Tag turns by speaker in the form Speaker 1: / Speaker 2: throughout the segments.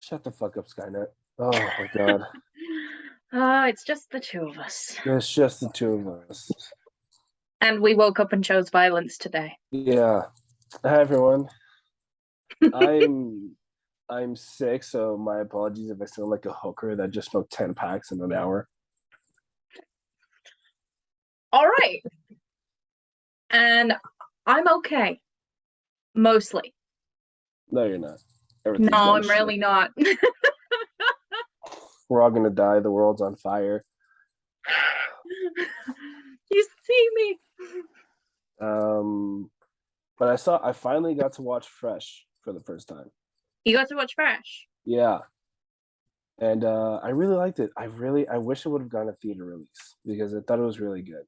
Speaker 1: Shut the fuck up, Skynet. Oh my god.
Speaker 2: It's just the two of us.
Speaker 1: It's just the two of us.
Speaker 2: And we woke up and chose violence today.
Speaker 1: Yeah. Hi everyone. I'm I'm sick, so my apologies if I sound like a hooker that just smoked 10 packs in an hour.
Speaker 2: All right. And I'm okay. Mostly.
Speaker 1: No, you're not. Everything's
Speaker 2: No,
Speaker 1: going to
Speaker 2: I'm
Speaker 1: shit.
Speaker 2: really not.
Speaker 1: We're all gonna die. The world's on fire.
Speaker 2: You see me.
Speaker 1: Um, but I finally got to watch Fresh for the first time.
Speaker 2: You got to watch Fresh.
Speaker 1: Yeah. And I really liked it. I wish it would have gone a theater release because I thought it was really good.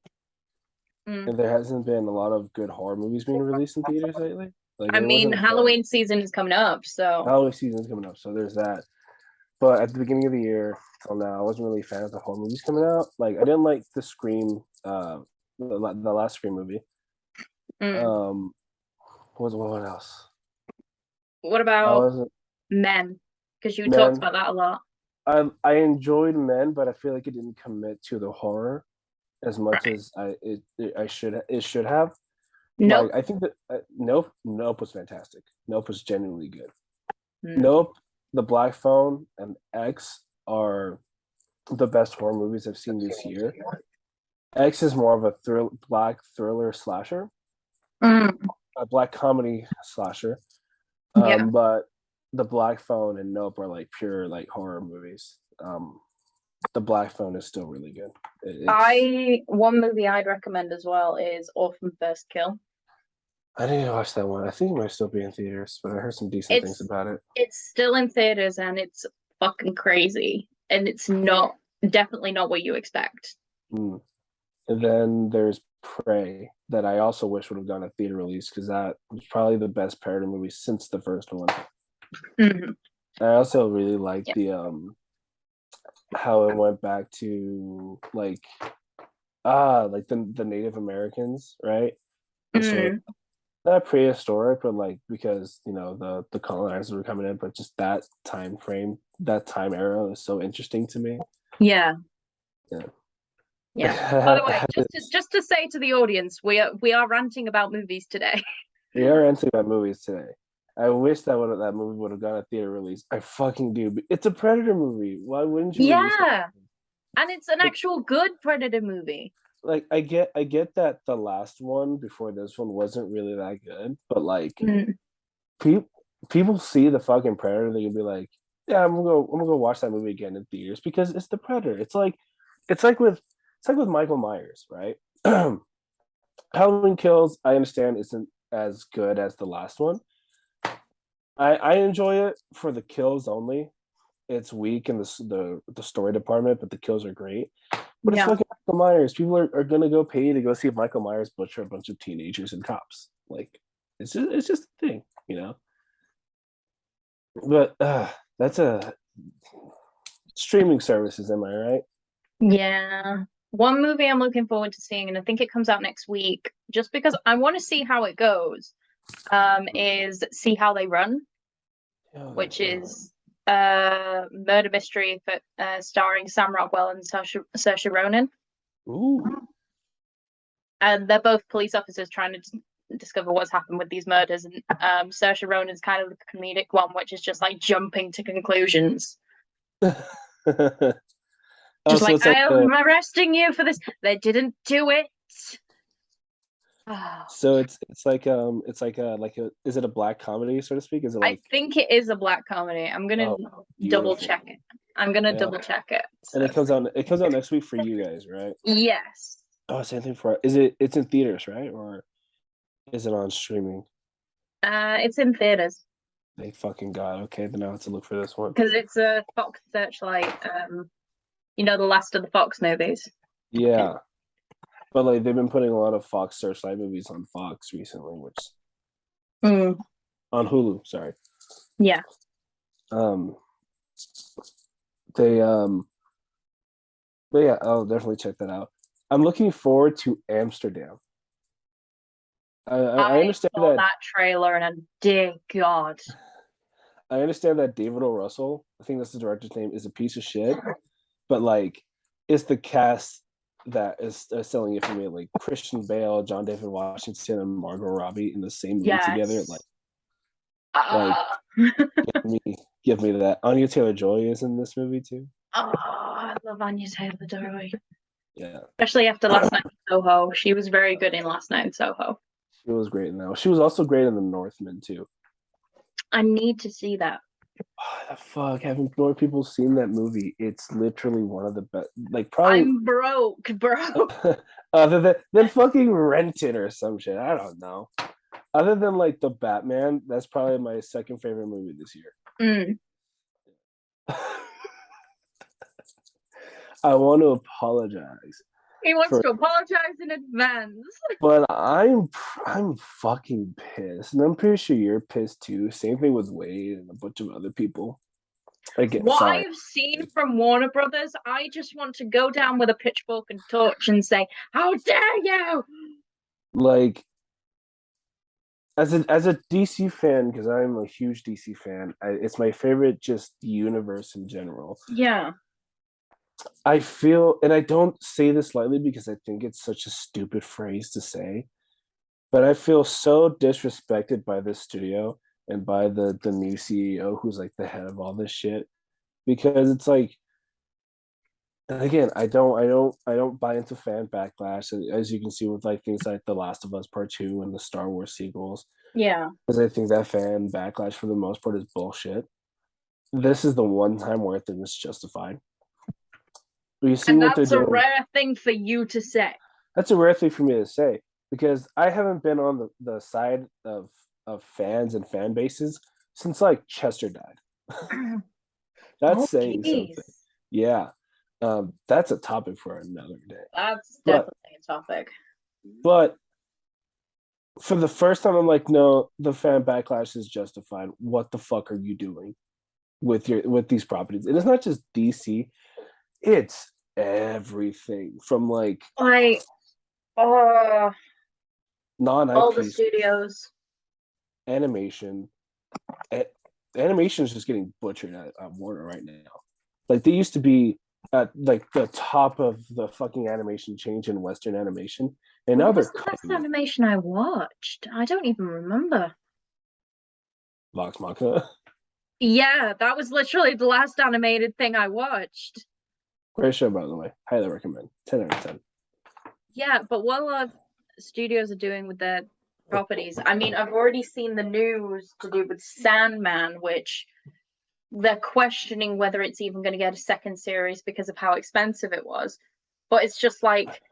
Speaker 2: Mm.
Speaker 1: And there hasn't been a lot of good horror movies being released in theaters lately. Like
Speaker 2: I
Speaker 1: it
Speaker 2: mean,
Speaker 1: wasn't a fan.
Speaker 2: Halloween season is coming up, so
Speaker 1: Halloween season's coming up, so there's that. But at the beginning of the year till now, I wasn't really a fan of the horror movies coming out. Like I didn't like the Scream, the last Scream movie.
Speaker 2: mm.
Speaker 1: Um, what else?
Speaker 2: What
Speaker 1: I
Speaker 2: about
Speaker 1: wasn't
Speaker 2: Men? Because you talked
Speaker 1: Men.
Speaker 2: about that a lot.
Speaker 1: I enjoyed Men, but I feel like it didn't commit to the horror as much
Speaker 2: Right.
Speaker 1: as I should have. Like
Speaker 2: Nope.
Speaker 1: I think that Nope was fantastic. Nope was genuinely good.
Speaker 2: Mm.
Speaker 1: Nope, The Black Phone, and X are the best horror movies I've seen this year. X is more of a black thriller slasher,
Speaker 2: Mm.
Speaker 1: a black comedy slasher.
Speaker 2: Yeah.
Speaker 1: But The Black Phone and Nope are like pure like horror movies. The Black Phone is still really good. It's
Speaker 2: I one movie I'd recommend as well is Orphan First Kill.
Speaker 1: I didn't watch that one. I think it might still be in theaters, but I heard some decent things
Speaker 2: It's
Speaker 1: about it.
Speaker 2: it's still in theaters and it's fucking crazy. And it's not definitely not what you expect.
Speaker 1: Mm. And then there's Prey that I also wish would have gone a theater release because that was probably the best parody movie since the first one.
Speaker 2: Mm-hmm.
Speaker 1: I also really liked
Speaker 2: Yeah.
Speaker 1: the how it went back to like the Native Americans, right? The sort of
Speaker 2: Mm.
Speaker 1: not prehistoric, but like because the colonizers were coming in, but just that time frame, that time era is so interesting to me.
Speaker 2: Yeah.
Speaker 1: Yeah.
Speaker 2: Yeah. By the way, just to say to the audience, we are ranting about movies today.
Speaker 1: We are into about movies today. I wish that movie would have got a theater release. I fucking do. It's a Predator movie. Why wouldn't you release that?
Speaker 2: Yeah. And it's an
Speaker 1: Like,
Speaker 2: actual good Predator movie.
Speaker 1: like I get that the last one before this one wasn't really that good, but like
Speaker 2: Mm.
Speaker 1: people people see the fucking Predator, they can be like, yeah, I'm gonna go watch that movie again in theaters because it's the Predator. It's like with it's like with Michael Myers, right? Halloween Kills, I understand isn't as good as the last one. I enjoy it for the kills only. It's weak in the story department, but the kills are great. But it's
Speaker 2: Yeah.
Speaker 1: fucking Michael Myers. People are gonna go pay to go see if Michael Myers butcher a bunch of teenagers and cops. Like it's just a thing, you know. But that's a streaming services, am I right?
Speaker 2: Yeah. One movie I'm looking forward to seeing, and I think it comes out next week, just because I want to see how it goes, is See How They Run,
Speaker 1: Yeah, they
Speaker 2: which
Speaker 1: run.
Speaker 2: is a murder mystery for starring Sam Rockwell and Saoirse Ronan.
Speaker 1: Ooh.
Speaker 2: And they're both police officers trying to discover what's happened with these murders. And Saoirse Ronan's kind of the comedic one, which is just like jumping to conclusions.
Speaker 1: Oh,
Speaker 2: Just
Speaker 1: so
Speaker 2: like,
Speaker 1: it's like
Speaker 2: I
Speaker 1: a
Speaker 2: am arresting you for this. They didn't do it. Oh.
Speaker 1: so it's like a is it a black comedy, so to speak? Is it
Speaker 2: I
Speaker 1: like
Speaker 2: think it is a black comedy. I'm gonna
Speaker 1: oh
Speaker 2: double
Speaker 1: beautiful.
Speaker 2: check it. I'm gonna
Speaker 1: Yeah.
Speaker 2: double check it.
Speaker 1: And
Speaker 2: So
Speaker 1: it comes out next week for you guys, right?
Speaker 2: yes,
Speaker 1: Oh, same thing for it's in theaters, right? Or is it on streaming?
Speaker 2: it's in theaters
Speaker 1: Thank fucking God. Okay, then I have to look for this one.
Speaker 2: because it's a Fox Searchlight. The last of the Fox movies.
Speaker 1: Yeah. But like they've been putting a lot of Fox Searchlight movies on Fox recently, which
Speaker 2: Mm,
Speaker 1: on Hulu, sorry.
Speaker 2: yeah,
Speaker 1: Um they but yeah, I'll definitely check that out. I'm looking forward to Amsterdam. I
Speaker 2: I
Speaker 1: understand
Speaker 2: saw
Speaker 1: that
Speaker 2: that trailer and dear God,
Speaker 1: I understand that David O. Russell, I think that's the director's name, is a piece of shit, but like, it's the cast that is selling it for me. Like Christian Bale, John David Washington, and Margot Robbie in the same movie together.
Speaker 2: Yes.
Speaker 1: Like
Speaker 2: Ah.
Speaker 1: me, give me that. Anya Taylor Joy is in this movie too.
Speaker 2: Oh, I love Anya Taylor-Joy.
Speaker 1: Yeah,
Speaker 2: Especially after Last Night in Soho. She was very good in Last Night in Soho.
Speaker 1: she was great in that. She was also great in The Northman too.
Speaker 2: I need to see that.
Speaker 1: Oh, the fuck, haven't more people seen that movie? It's literally one of the best. Like probably
Speaker 2: I'm broke, bro.
Speaker 1: other than fucking Rent It or some shit. I don't know. Other than like the Batman, that's probably my second favorite movie this year.
Speaker 2: Mm.
Speaker 1: I want to apologize
Speaker 2: He wants
Speaker 1: for,
Speaker 2: to apologize in advance.
Speaker 1: but I'm fucking pissed, and I'm pretty sure you're pissed too. Same thing with Wade and a bunch of other people. Again,
Speaker 2: What
Speaker 1: sorry.
Speaker 2: I've seen from Warner Brothers, I just want to go down with a pitchfork and torch and say, "How dare you!"
Speaker 1: Like as a DC fan, because I'm a huge DC fan, it's my favorite just universe in general.
Speaker 2: Yeah.
Speaker 1: I feel, and I don't say this lightly because I think it's such a stupid phrase to say, but I feel so disrespected by this studio and by the new CEO who's like the head of all this shit because it's like, and again, I don't buy into fan backlash, as you can see with like things like The Last of Us Part Two and the Star Wars sequels,
Speaker 2: Yeah.
Speaker 1: because I think that fan backlash for the most part is bullshit. This is the one time where I think it's justified. You see
Speaker 2: And
Speaker 1: what they're
Speaker 2: that's a
Speaker 1: doing.
Speaker 2: rare thing for you to say.
Speaker 1: That's a rare thing for me to say because I haven't been on the side of fans and fan bases since like Chester died. That's
Speaker 2: Oh,
Speaker 1: saying something.
Speaker 2: geez.
Speaker 1: Yeah. That's a topic for another day.
Speaker 2: That's
Speaker 1: But
Speaker 2: definitely a topic.
Speaker 1: but for the first time I'm like, no, the fan backlash is justified. What the fuck are you doing with these properties? And it's not just DC, it's everything from like
Speaker 2: Like, oh, all the
Speaker 1: non-IP
Speaker 2: studios.
Speaker 1: animation. Animation is just getting butchered at Warner right now. Like they used to be at like the top of the fucking animation change in Western animation, and now
Speaker 2: What
Speaker 1: they're
Speaker 2: was the last
Speaker 1: cutting it.
Speaker 2: animation I watched? I don't even remember.
Speaker 1: Vox Machina,
Speaker 2: Yeah, that was literally the last animated thing I watched.
Speaker 1: great show by the way, highly recommend. 10 out of 10.
Speaker 2: Yeah, but what a lot of studios are doing with their properties. I mean, I've already seen the news to do with Sandman, which they're questioning whether it's even going to get a second series because of how expensive it was. But it's just like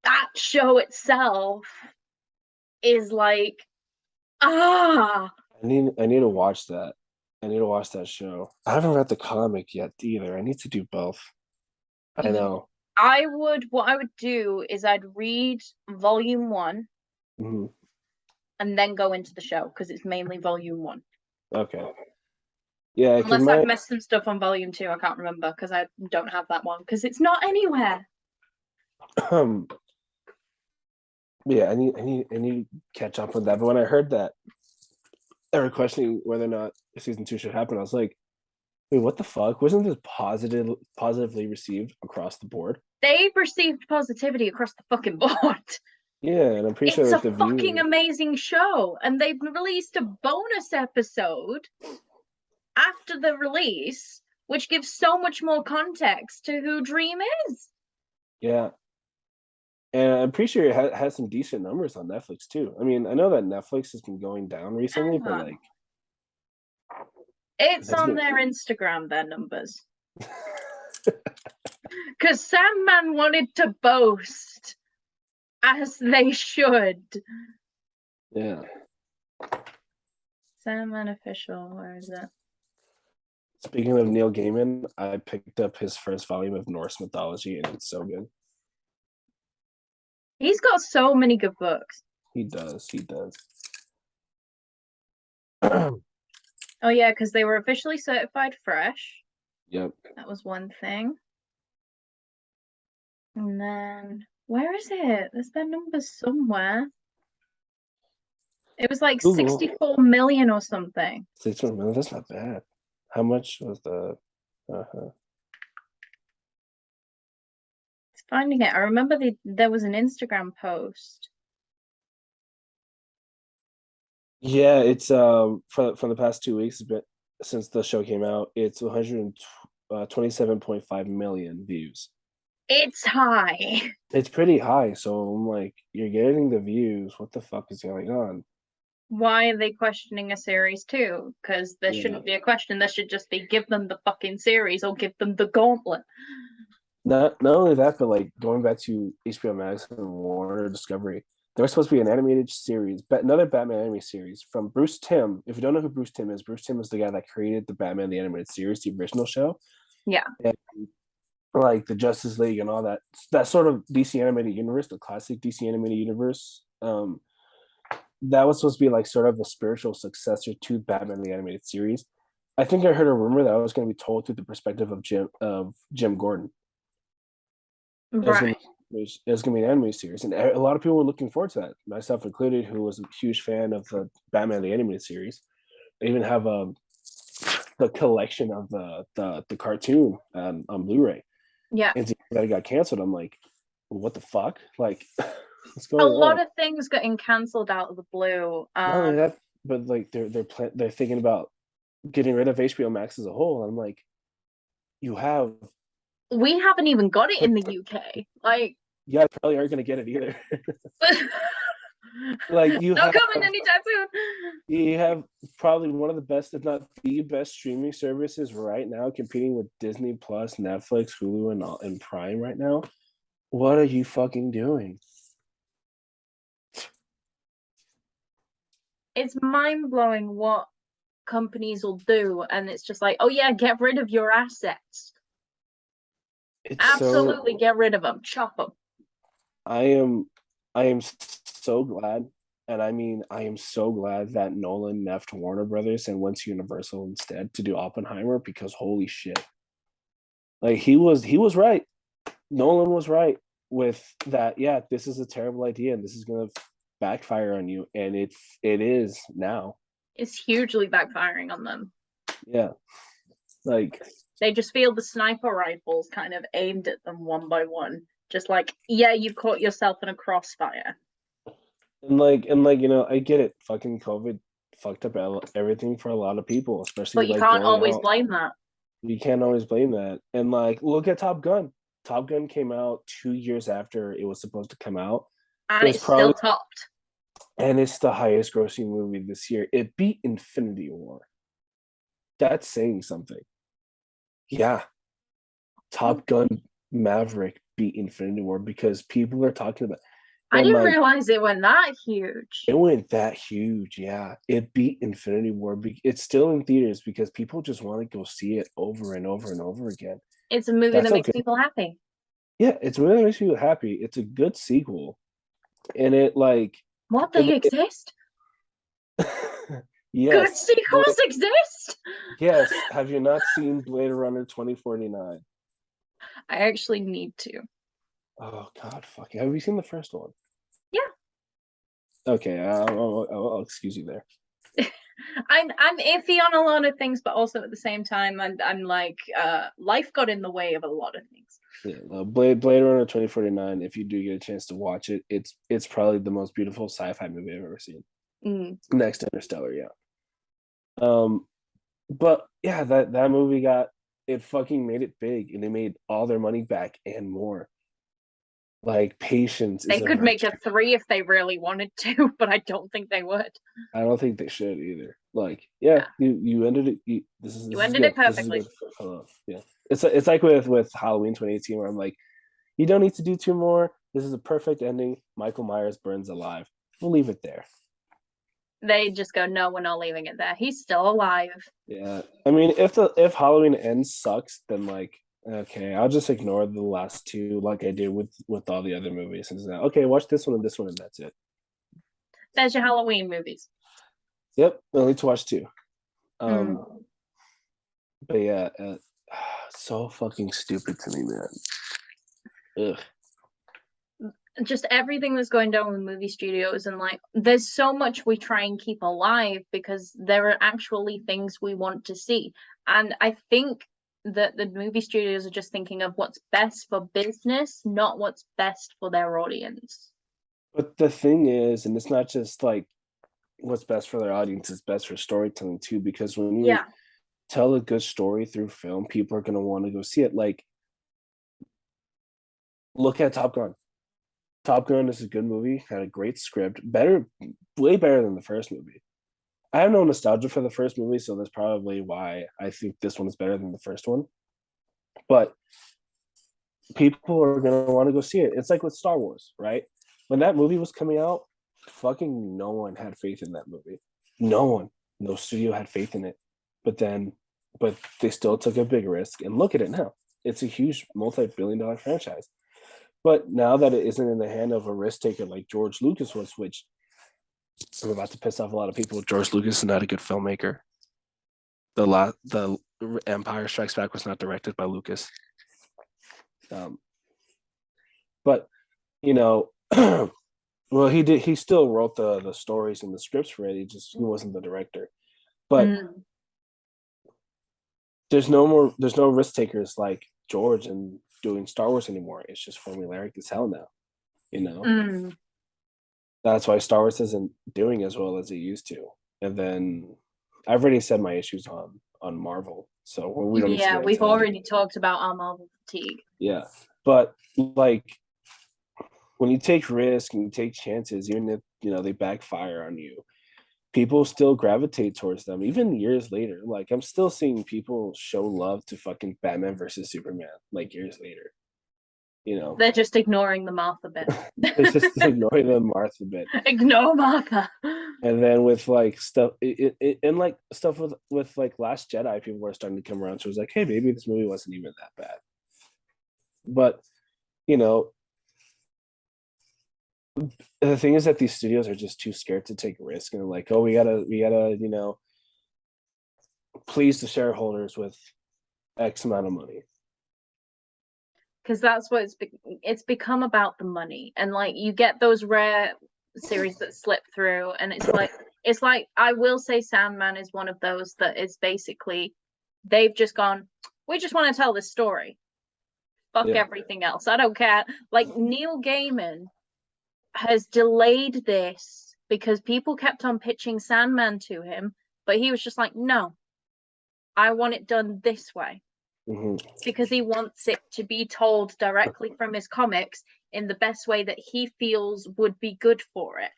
Speaker 2: that show itself is like, ah,
Speaker 1: I need to watch that. I need to watch that show. I haven't read the comic yet either. I need to do both. I know.
Speaker 2: what I would do is I'd read volume one
Speaker 1: Mhm.
Speaker 2: and then go into the show because it's mainly volume one.
Speaker 1: Okay. Yeah, because
Speaker 2: Unless I've
Speaker 1: my
Speaker 2: missed some stuff on volume two, I can't remember because I don't have that one because it's not anywhere.
Speaker 1: um yeah, I need to catch up on that. But when I heard that they were questioning whether or not season two should happen, I was like, wait, what the fuck? Wasn't this positively received across the board?
Speaker 2: They've received positivity across the fucking board.
Speaker 1: Yeah, and I'm pretty sure
Speaker 2: It's a
Speaker 1: like the
Speaker 2: fucking
Speaker 1: viewer.
Speaker 2: amazing show, and they've released a bonus episode after the release, which gives so much more context to who Dream is.
Speaker 1: Yeah, and I'm pretty sure it has some decent numbers on Netflix too. I mean, I know that Netflix has been going down recently, but like
Speaker 2: It's
Speaker 1: has
Speaker 2: on
Speaker 1: been.
Speaker 2: their Instagram, their numbers. Because Sandman wanted to boast, as they should.
Speaker 1: Yeah.
Speaker 2: Sandman official, where is it?
Speaker 1: Speaking of Neil Gaiman, I picked up his first volume of Norse mythology, and it's so good.
Speaker 2: He's got so many good books.
Speaker 1: He does. He does.
Speaker 2: Oh yeah, because they were officially certified fresh.
Speaker 1: Yep.
Speaker 2: That was one thing. And then where is it? There's their numbers somewhere. It was like
Speaker 1: Google
Speaker 2: 64 million or something.
Speaker 1: 6 million. That's not bad. How much was the? Uh-huh.
Speaker 2: It's finding it. I remember there was an Instagram post.
Speaker 1: Yeah, it's from the past 2 weeks, but since the show came out, it's 127.5 million views.
Speaker 2: It's high.
Speaker 1: It's pretty high, so I'm like, you're getting the views. What the fuck is going on?
Speaker 2: Why are they questioning a series too? Because there
Speaker 1: Yeah.
Speaker 2: shouldn't be a question. There should just be give them the fucking series or give them the gauntlet.
Speaker 1: Not only that, but like going back to HBO Max and Warner Discovery, there's supposed to be an animated series, but another Batman anime series from Bruce Timm. If you don't know who Bruce Timm is the guy that created the Batman the Animated Series, the original show,
Speaker 2: Yeah.
Speaker 1: and like the Justice League and all that. That sort of DC animated universe, the classic DC animated universe. That was supposed to be like sort of the spiritual successor to Batman the Animated Series. I think I heard a rumor that it was going to be told through the perspective of Jim Gordon. It was gonna
Speaker 2: Right.
Speaker 1: be it was gonna be an anime series, and a lot of people were looking forward to that, myself included, who was a huge fan of the Batman the Animated Series. They even have the collection of the cartoon on Blu-ray,
Speaker 2: Yeah.
Speaker 1: and that it got canceled. I'm like, what the fuck? Like, what's
Speaker 2: A
Speaker 1: going
Speaker 2: lot
Speaker 1: on?
Speaker 2: of things getting cancelled out of the blue.
Speaker 1: Not only that, but like they're thinking about getting rid of HBO Max as a whole. I'm like, you have,
Speaker 2: We haven't even got it in the UK. Like,
Speaker 1: yeah, probably aren't gonna get it either. Like
Speaker 2: not coming anytime soon.
Speaker 1: you have probably one of the best, if not the best, streaming services right now, competing with Disney Plus, Netflix, Hulu, and Prime right now. What are you fucking doing?
Speaker 2: It's mind blowing what companies will do, and it's just like, oh yeah, get rid of your assets.
Speaker 1: It's
Speaker 2: Absolutely
Speaker 1: so
Speaker 2: get rid of them, chop them.
Speaker 1: I am I am so glad, and I mean I am so glad that Nolan left Warner Brothers and went to Universal instead to do Oppenheimer, because holy shit. Like he was right. Nolan was right with that. Yeah, this is a terrible idea and this is gonna backfire on you, and it is now.
Speaker 2: It's hugely backfiring on them.
Speaker 1: Yeah, like
Speaker 2: They just feel the sniper rifles kind of aimed at them one by one. Just like, yeah, you caught yourself in a crossfire.
Speaker 1: and I get it. Fucking COVID fucked up everything for a lot of people, especially
Speaker 2: But you
Speaker 1: like
Speaker 2: can't
Speaker 1: going
Speaker 2: always
Speaker 1: out.
Speaker 2: blame that.
Speaker 1: You can't always blame that. And like, look at Top Gun. Top Gun came out 2 years after it was supposed to come out.
Speaker 2: And
Speaker 1: It's
Speaker 2: it's still
Speaker 1: probably
Speaker 2: topped.
Speaker 1: and it's the highest grossing movie this year. It beat Infinity War. That's saying something. Yeah, Top Gun Maverick beat Infinity War because people are talking about,
Speaker 2: I
Speaker 1: and
Speaker 2: didn't
Speaker 1: like
Speaker 2: realize it went that huge.
Speaker 1: it went that huge. Yeah, it beat Infinity War. It's still in theaters because people just want to go see it over and over and over again.
Speaker 2: It's a movie that
Speaker 1: That's
Speaker 2: makes
Speaker 1: okay.
Speaker 2: people happy.
Speaker 1: Yeah, it's really makes you happy. It's a good sequel, and it like
Speaker 2: What,
Speaker 1: it,
Speaker 2: they exist? Good
Speaker 1: yes,
Speaker 2: sequels exist?
Speaker 1: yes. Have you not seen Blade Runner 2049?
Speaker 2: I actually need to.
Speaker 1: Oh God, fuck. Have you seen the first one?
Speaker 2: Yeah.
Speaker 1: Okay, I'll excuse you there.
Speaker 2: I'm iffy on a lot of things, but also at the same time, I'm like, life got in the way of a lot of things.
Speaker 1: Yeah, Blade Runner 2049. If you do get a chance to watch it, it's probably the most beautiful sci-fi movie I've ever seen.
Speaker 2: Mm.
Speaker 1: Next to Interstellar, yeah. Um, but yeah, that movie got it fucking made it big, and they made all their money back and more. Like patience is
Speaker 2: They
Speaker 1: a
Speaker 2: could make
Speaker 1: virtue.
Speaker 2: a three if they really wanted to, but I don't think they would.
Speaker 1: I don't think they should either. Like, yeah,
Speaker 2: Yeah,
Speaker 1: you ended it.
Speaker 2: you
Speaker 1: This is
Speaker 2: ended it
Speaker 1: good. This is
Speaker 2: perfectly.
Speaker 1: good. I love. Yeah, it's like with Halloween 2018, where I'm like, you don't need to do two more. This is a perfect ending. Michael Myers burns alive. We'll leave it there.
Speaker 2: They just go, no, we're not leaving it there. He's still alive.
Speaker 1: Yeah, I mean, if Halloween ends sucks, then like, okay, I'll just ignore the last two, like I did with all the other movies. And now, okay, watch this one, and that's it.
Speaker 2: There's your Halloween movies.
Speaker 1: Yep, I need to watch two.
Speaker 2: Mm.
Speaker 1: But yeah, so fucking stupid to me, man. Ugh.
Speaker 2: just everything that's going down with movie studios, and like there's so much we try and keep alive because there are actually things we want to see. And I think that the movie studios are just thinking of what's best for business, not what's best for their audience.
Speaker 1: But the thing is, and it's not just like what's best for their audience, it's best for storytelling too, because when you
Speaker 2: Yeah.
Speaker 1: tell a good story through film, people are going to want to go see it. Like, look at Top Gun. Top Gun is a good movie, had a great script, better, way better than the first movie. I have no nostalgia for the first movie, so that's probably why I think this one is better than the first one. But people are gonna want to go see it. It's like with Star Wars, right? When that movie was coming out, fucking no one had faith in that movie. No one, no studio had faith in it. But then, but they still took a big risk, and look at it now. It's a huge multi-billion-dollar franchise. But now that it isn't in the hand of a risk taker like George Lucas was, which I'm about to piss off a lot of people. George Lucas is not a good filmmaker. The Empire Strikes Back was not directed by Lucas. Um, but you know, well, he did. He still wrote the stories and the scripts for it. He wasn't the director. But
Speaker 2: Mm.
Speaker 1: there's no risk takers like George and doing Star Wars anymore. It's just formulaic as hell now. You know,
Speaker 2: Mm.
Speaker 1: that's why Star Wars isn't doing as well as it used to. And then I've already said my issues on Marvel, so we don't need to
Speaker 2: Yeah,
Speaker 1: get into
Speaker 2: we've
Speaker 1: that
Speaker 2: already
Speaker 1: again.
Speaker 2: talked about our Marvel fatigue.
Speaker 1: Yeah, but like when you take risks and you take chances, even if they backfire on you, people still gravitate towards them even years later. Like I'm still seeing people show love to fucking Batman versus Superman like years later. You know,
Speaker 2: They're just ignoring the Martha bit.
Speaker 1: it's just ignoring the Martha bit.
Speaker 2: Ignore Martha.
Speaker 1: And then with like stuff and like stuff with like Last Jedi, people were starting to come around. So it was like, hey, maybe this movie wasn't even that bad. But you know, the thing is that these studios are just too scared to take risk, and they're like, oh, we gotta please the shareholders with X amount of money.
Speaker 2: Because that's what it's become about the money, and like you get those rare series that slip through, and it's like I will say Sandman is one of those that is basically they've just gone, we just want to tell this story, fuck
Speaker 1: Yeah.
Speaker 2: everything else, I don't care. Like Neil Gaiman has delayed this because people kept on pitching Sandman to him, but he was just like, no, I want it done this way,
Speaker 1: Mm-hmm.
Speaker 2: because he wants it to be told directly from his comics in the best way that he feels would be good for it,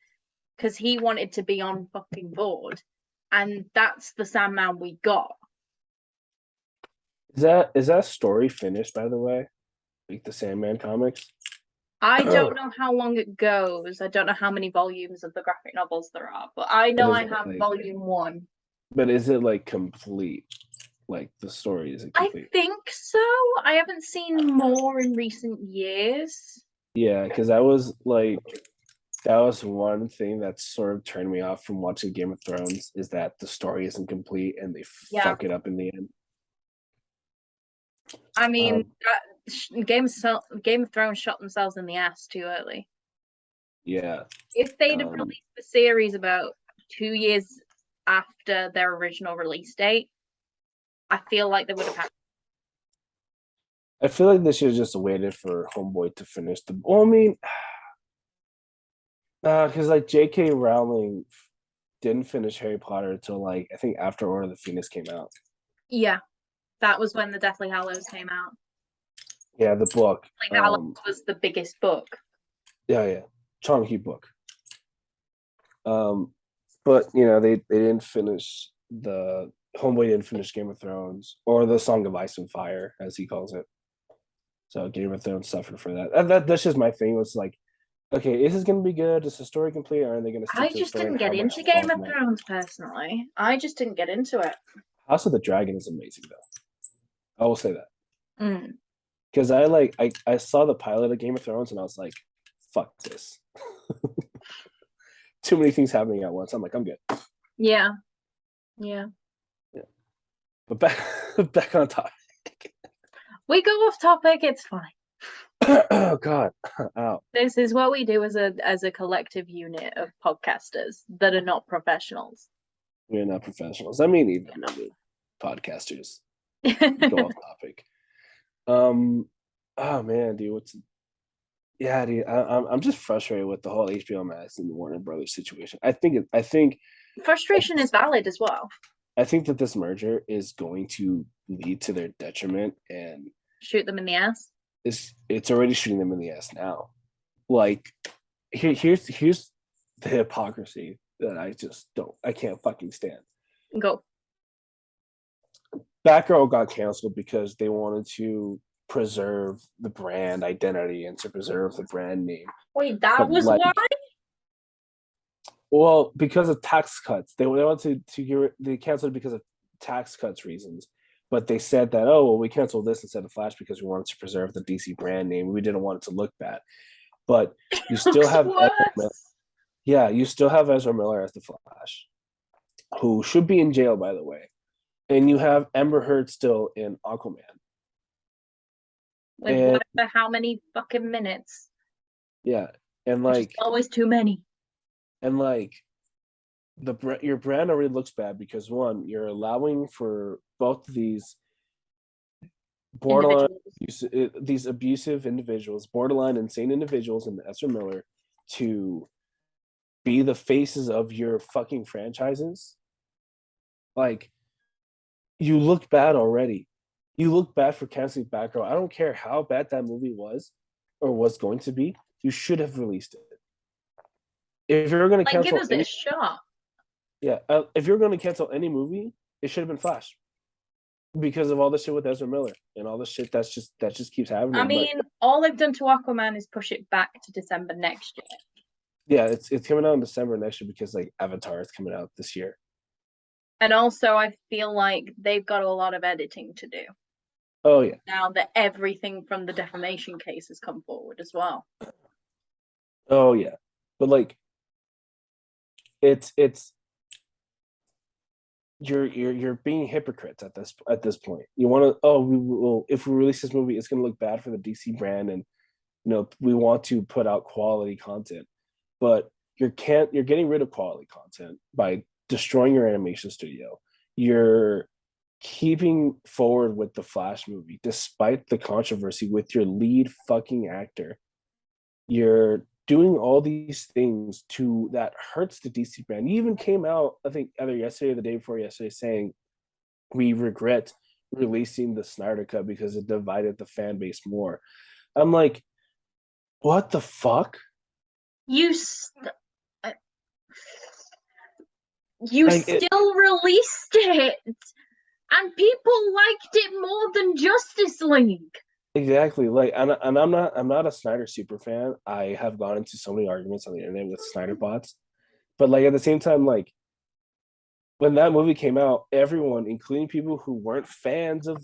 Speaker 2: because he wanted to be on fucking board, and that's the Sandman we got.
Speaker 1: Is that story finished, by the way? Like the Sandman comics?
Speaker 2: I don't know how long it goes. I don't know how many volumes of the graphic novels there are, but I
Speaker 1: But
Speaker 2: know
Speaker 1: is
Speaker 2: I
Speaker 1: it
Speaker 2: have
Speaker 1: like
Speaker 2: volume one.
Speaker 1: but is it like complete? Like the story, is it
Speaker 2: I
Speaker 1: complete?
Speaker 2: think so. I haven't seen more in recent years.
Speaker 1: Yeah, because that was one thing that sort of turned me off from watching Game of Thrones, is that the story isn't complete and they
Speaker 2: Yeah,
Speaker 1: fuck it up in the end.
Speaker 2: I mean,
Speaker 1: Um,
Speaker 2: Game of Thrones shot themselves in the ass too early.
Speaker 1: yeah.
Speaker 2: If they'd have
Speaker 1: Um,
Speaker 2: released the series about 2 years after their original release date, I feel like they would have had.
Speaker 1: I feel like they should have just waited for Homeboy to finish the. Well, I mean, because like J.K. Rowling didn't finish Harry Potter until like I think after Order of the Phoenix came out.
Speaker 2: Yeah, that was when the Deathly Hallows came out.
Speaker 1: Yeah, the book.
Speaker 2: Like the Hallows was the biggest book.
Speaker 1: Yeah, yeah, chunky book. Um, but they didn't finish the Homeboy didn't finish Game of Thrones or the Song of Ice and Fire as he calls it. So Game of Thrones suffered for that. That's just my thing. It's like, okay, is this going to be good? Is the story complete? Or are they going to stick
Speaker 2: I
Speaker 1: to the
Speaker 2: just
Speaker 1: story
Speaker 2: didn't
Speaker 1: and
Speaker 2: get
Speaker 1: how much
Speaker 2: into Game
Speaker 1: flaws
Speaker 2: of
Speaker 1: in it?
Speaker 2: Thrones personally. I just didn't get into it.
Speaker 1: House of the Dragon is amazing though. I will say that
Speaker 2: Mm.
Speaker 1: because I saw the pilot of Game of Thrones and I was like, fuck this. Too many things happening at once. I'm like, I'm good.
Speaker 2: Yeah, yeah.
Speaker 1: Yeah. But back on topic.
Speaker 2: We go off topic. It's fine.
Speaker 1: Oh God. Ow.
Speaker 2: This is what we do as a collective unit of podcasters that are not professionals.
Speaker 1: We're not professionals. I mean, even podcasters go off topic. Oh man, dude, yeah, dude, I'm just frustrated with the whole HBO Max and the Warner Brothers situation.
Speaker 2: Frustration is valid as well.
Speaker 1: I think that this merger is going to lead to their detriment, and
Speaker 2: Shoot them in the ass.
Speaker 1: it's already shooting them in the ass now. Like, here's the hypocrisy that I can't fucking stand.
Speaker 2: Go.
Speaker 1: Batgirl got canceled because they wanted to preserve the brand identity and to preserve the brand name.
Speaker 2: Wait, that
Speaker 1: But
Speaker 2: was
Speaker 1: like,
Speaker 2: why?
Speaker 1: well, because of tax cuts, they wanted they canceled it because of tax cuts reasons. But they said that, oh well, we canceled this instead of Flash because we wanted to preserve the DC brand name. We didn't want it to look bad. But you still have you still have Ezra Miller as the Flash, who should be in jail, by the way. And you have Amber Heard still in Aquaman.
Speaker 2: With
Speaker 1: And
Speaker 2: whatever, how many fucking minutes?
Speaker 1: yeah, and like
Speaker 2: always too many.
Speaker 1: and like your brand already looks bad because one, you're allowing for both of these borderline these abusive individuals, borderline insane individuals, and Ezra Miller to be the faces of your fucking franchises. Like, you look bad already. You look bad for canceling Batgirl. I don't care how bad that movie was or was going to be. You should have released it. If you're going to
Speaker 2: Like, give
Speaker 1: cancel
Speaker 2: us a shot.
Speaker 1: yeah, if you're going to cancel any movie, it should have been Flash because of all the shit with Ezra Miller and all the shit that just keeps happening.
Speaker 2: I mean, all they've done to Aquaman is push it back to December next year.
Speaker 1: Yeah, it's coming out in December next year because like Avatar is coming out this year.
Speaker 2: And also, I feel like they've got a lot of editing to do.
Speaker 1: Oh yeah.
Speaker 2: Now that everything from the defamation case has come forward as well.
Speaker 1: Oh yeah. But like, it's you're being hypocrites at this point. You want to we will, if we release this movie, it's going to look bad for the DC brand, and we want to put out quality content, but you're getting rid of quality content by destroying your animation studio. You're keeping forward with the Flash movie despite the controversy with your lead fucking actor. You're doing all these things that hurts the DC brand. You even came out, I think, either yesterday or the day before yesterday, saying we regret releasing the Snyder Cut because it divided the fan base more. I'm like, what the fuck?
Speaker 2: You still released it, and people liked it more than Justice League.
Speaker 1: Exactly. Like, and I'm not a Snyder super fan. I have gone into so many arguments on the internet with Snyder bots, but like at the same time, like when that movie came out, everyone, including people who aren't fans of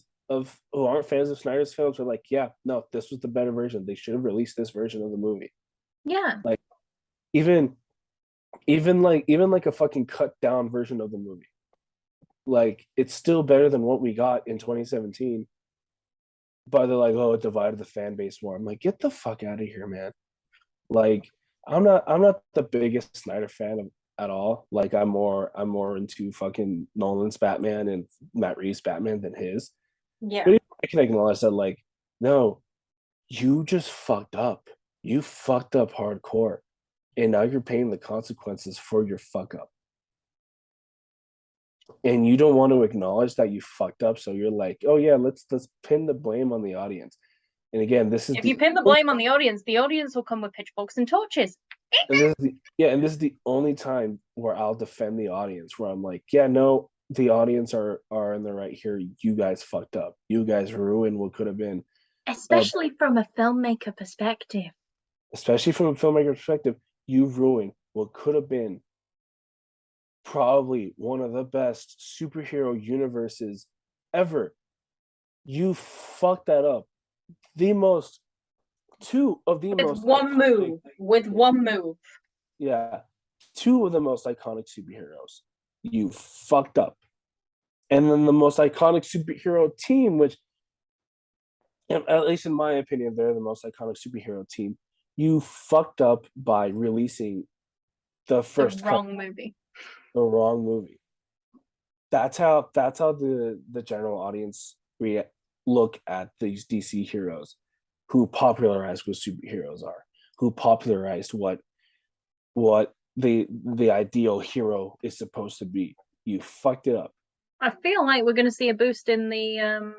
Speaker 1: Snyder's films, were like, yeah, no, this was the better version. They should have released this version of the movie.
Speaker 2: Yeah.
Speaker 1: Like, even like a fucking cut down version of the movie. Like, it's still better than what we got in 2017. But they're like, oh, it divided the fan base more. I'm like, get the fuck out of here, man. Like, I'm not the biggest Snyder fan at all. Like, I'm more into fucking Nolan's Batman and Matt Reeves' Batman than his.
Speaker 2: Yeah.
Speaker 1: But I can acknowledge that, like, no, you just fucked up. You fucked up hardcore. And now you're paying the consequences for your fuck up. And you don't want to acknowledge that you fucked up, so you're like, oh yeah, let's pin the blame on the audience. And again,
Speaker 2: if you pin the blame on the audience will come with pitchforks and torches.
Speaker 1: And this is the only time where I'll defend the audience, where I'm like, yeah, no, the audience are in the right here. You guys fucked up. You guys ruined what could have been.
Speaker 2: Especially from a filmmaker perspective.
Speaker 1: Especially from a filmmaker perspective, you ruined what could have been probably one of the best superhero universes ever. You fucked that up. Two of the most
Speaker 2: with one move.
Speaker 1: Yeah. Two of the most iconic superheroes. You fucked up. And then the most iconic superhero team, which at least in my opinion, they're the most iconic superhero team. You fucked up by releasing the
Speaker 2: The
Speaker 1: first
Speaker 2: wrong movie.
Speaker 1: the wrong movie. That's how the general audience look at these DC heroes who popularized what superheroes are, who popularized what the ideal hero is supposed to be. You fucked it up.
Speaker 2: I feel like we're going to see a boost in the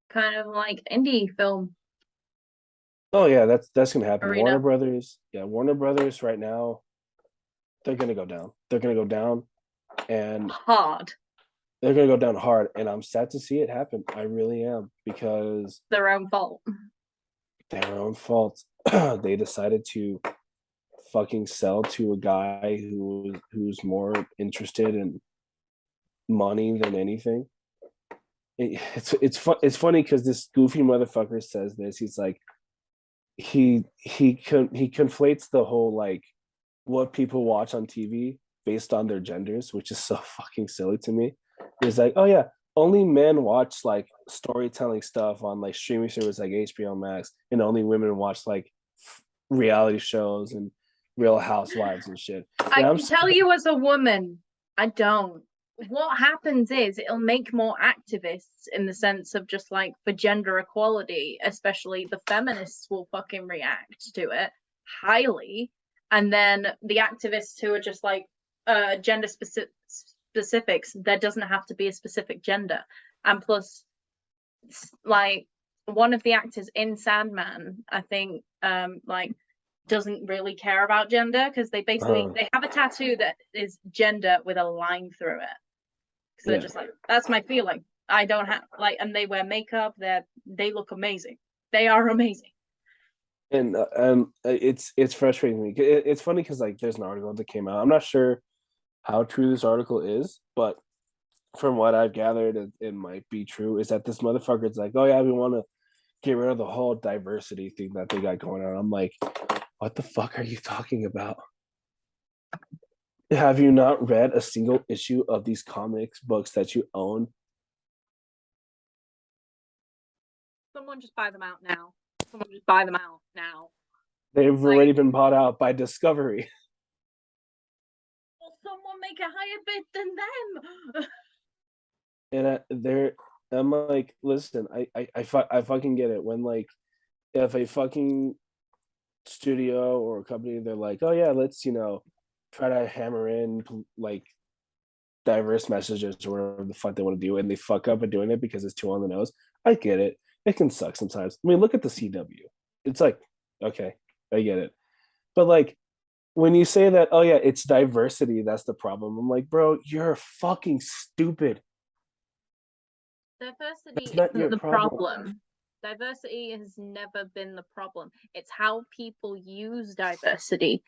Speaker 2: kind of like indie film
Speaker 1: Oh yeah, that's gonna happen. Warner
Speaker 2: arena.
Speaker 1: Brothers, yeah, Warner Brothers right now, they're gonna go down. They're gonna go down, and
Speaker 2: Hard.
Speaker 1: they're gonna go down hard. And I'm sad to see it happen. I really am because
Speaker 2: Their own fault.
Speaker 1: their own fault. They decided to fucking sell to a guy who's more interested in money than anything. It's funny because this goofy motherfucker says this. He's like he conflates the whole like what people watch on TV based on their genders, which is so fucking silly to me. It's like, oh yeah, only men watch like storytelling stuff on like streaming services like HBO Max, and only women watch like reality shows and Real Housewives and shit.
Speaker 2: I
Speaker 1: And I'm
Speaker 2: can tell you as a woman, I don't. What happens is it'll make more activists in the sense of just like for gender equality, especially the feminists will fucking react to it highly. And then the activists who are just like gender specifics, there doesn't have to be a specific gender. And plus, like one of the actors in Sandman, I think, like doesn't really care about gender because they have a tattoo that is gender with a line through it. So they're
Speaker 1: yeah,
Speaker 2: just like, that's my feeling. I don't have like, and they wear makeup. They look amazing. They are amazing.
Speaker 1: and it's frustrating me. It's funny because like there's an article that came out. I'm not sure how true this article is, but from what I've gathered, it might be true. Is that this motherfucker is like, oh yeah, we want to get rid of the whole diversity thing that they got going on. I'm like, what the fuck are you talking about? Have you not read a single issue of these comics books that you own?
Speaker 2: Someone just buy them out now. Someone just buy them out now.
Speaker 1: They've already
Speaker 2: Like,
Speaker 1: been bought out by Discovery.
Speaker 2: will someone make a higher bid than them?
Speaker 1: And I'm like, listen, I fucking get it. When like, if a fucking studio or a company, they're like, oh yeah, let's try to hammer in like diverse messages or whatever the fuck they want to do, and they fuck up at doing it because it's too on the nose. I get it. It can suck sometimes. I mean, look at the CW. It's like, okay, I get it. But like when you say that, oh yeah, it's diversity, that's the problem. I'm like, bro, you're fucking stupid.
Speaker 2: Diversity
Speaker 1: That's not
Speaker 2: isn't
Speaker 1: your
Speaker 2: the
Speaker 1: problem.
Speaker 2: problem. Diversity has never been the problem. It's how people use diversity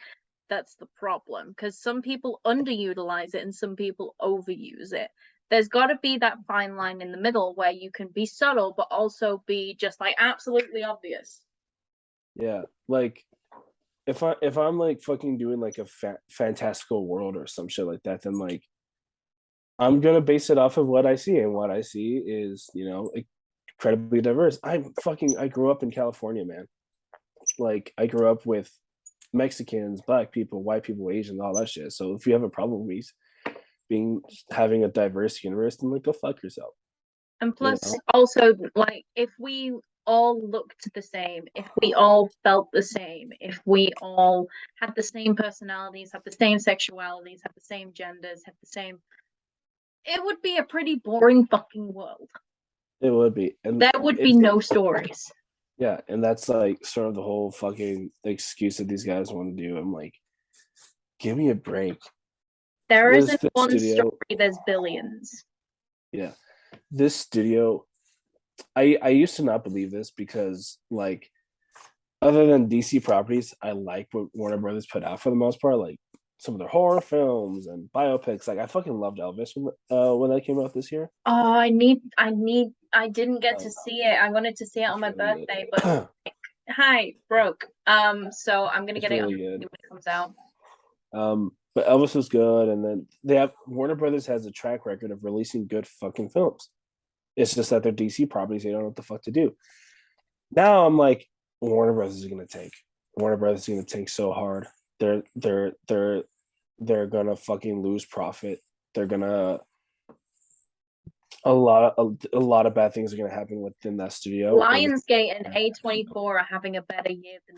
Speaker 2: that's the problem. Because some people underutilize it and some people overuse it. There's got to be that fine line in the middle where you can be subtle but also be just like absolutely obvious.
Speaker 1: Yeah, like if I'm like fucking doing like a fantastical world or some shit like that, then like I'm gonna base it off of what I see, and what I see is incredibly diverse. I grew up in California, man. Like I grew up with Mexicans, black people, white people, Asians, all that shit. So if you have a problem with me being having a diverse universe, then like go fuck yourself.
Speaker 2: And
Speaker 1: You
Speaker 2: plus,
Speaker 1: know?
Speaker 2: also, like, if we all looked the same, if we all felt the same, if we all had the same personalities, had the same sexualities, had the same genders, had the same, it would be a pretty boring fucking world.
Speaker 1: It would be, and
Speaker 2: There would be no stories.
Speaker 1: yeah, and that's like sort of the whole fucking excuse that these guys want to do. I'm like, give me a break.
Speaker 2: There
Speaker 1: This
Speaker 2: isn't
Speaker 1: this
Speaker 2: one
Speaker 1: studio,
Speaker 2: story, there's billions.
Speaker 1: yeah, this studio. I used to not believe this because like other than DC properties, I like what Warner Brothers put out for the most part. Like some of their horror films and biopics. Like I fucking loved Elvis when that came out this year.
Speaker 2: Oh, I didn't get to see it. I wanted to see it on
Speaker 1: It's
Speaker 2: my
Speaker 1: really
Speaker 2: birthday, but
Speaker 1: good.
Speaker 2: hi, broke. So I'm gonna
Speaker 1: It's
Speaker 2: get it
Speaker 1: really
Speaker 2: when
Speaker 1: good.
Speaker 2: it comes out.
Speaker 1: But Elvis was good, and then they have Warner Brothers has a track record of releasing good fucking films. It's just that they're DC properties; they don't know what the fuck to do. Now I'm like, Warner Brothers is gonna tank. Warner Brothers is gonna tank so hard. They're gonna fucking lose profit. They're gonna a lot of bad things are gonna happen within that studio. And
Speaker 2: Lionsgate and A24 are having a better year than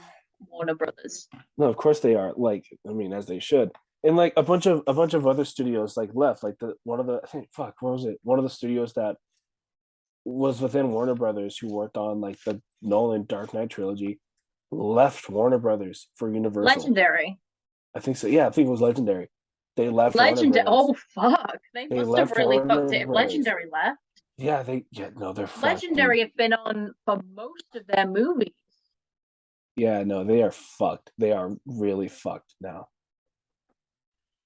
Speaker 2: Warner Brothers.
Speaker 1: no, of course they are. Like, I mean, as they should. And like a bunch of other studios like left. Like the one of the I think fuck, what was it? One of the studios that was within Warner Brothers who worked on like the Nolan Dark Knight trilogy left Warner Brothers for Universal.
Speaker 2: Legendary.
Speaker 1: I think so. Yeah, I think it was Legendary. They left Warner
Speaker 2: Legendary.
Speaker 1: Brothers.
Speaker 2: Oh fuck! They
Speaker 1: They
Speaker 2: must have
Speaker 1: left
Speaker 2: really fucked
Speaker 1: Warner
Speaker 2: it if
Speaker 1: Brothers.
Speaker 2: Legendary left.
Speaker 1: Yeah, no, they're fucked, dude.
Speaker 2: Legendary have been on for most of their movies.
Speaker 1: Yeah, no, they are fucked. They are really fucked now.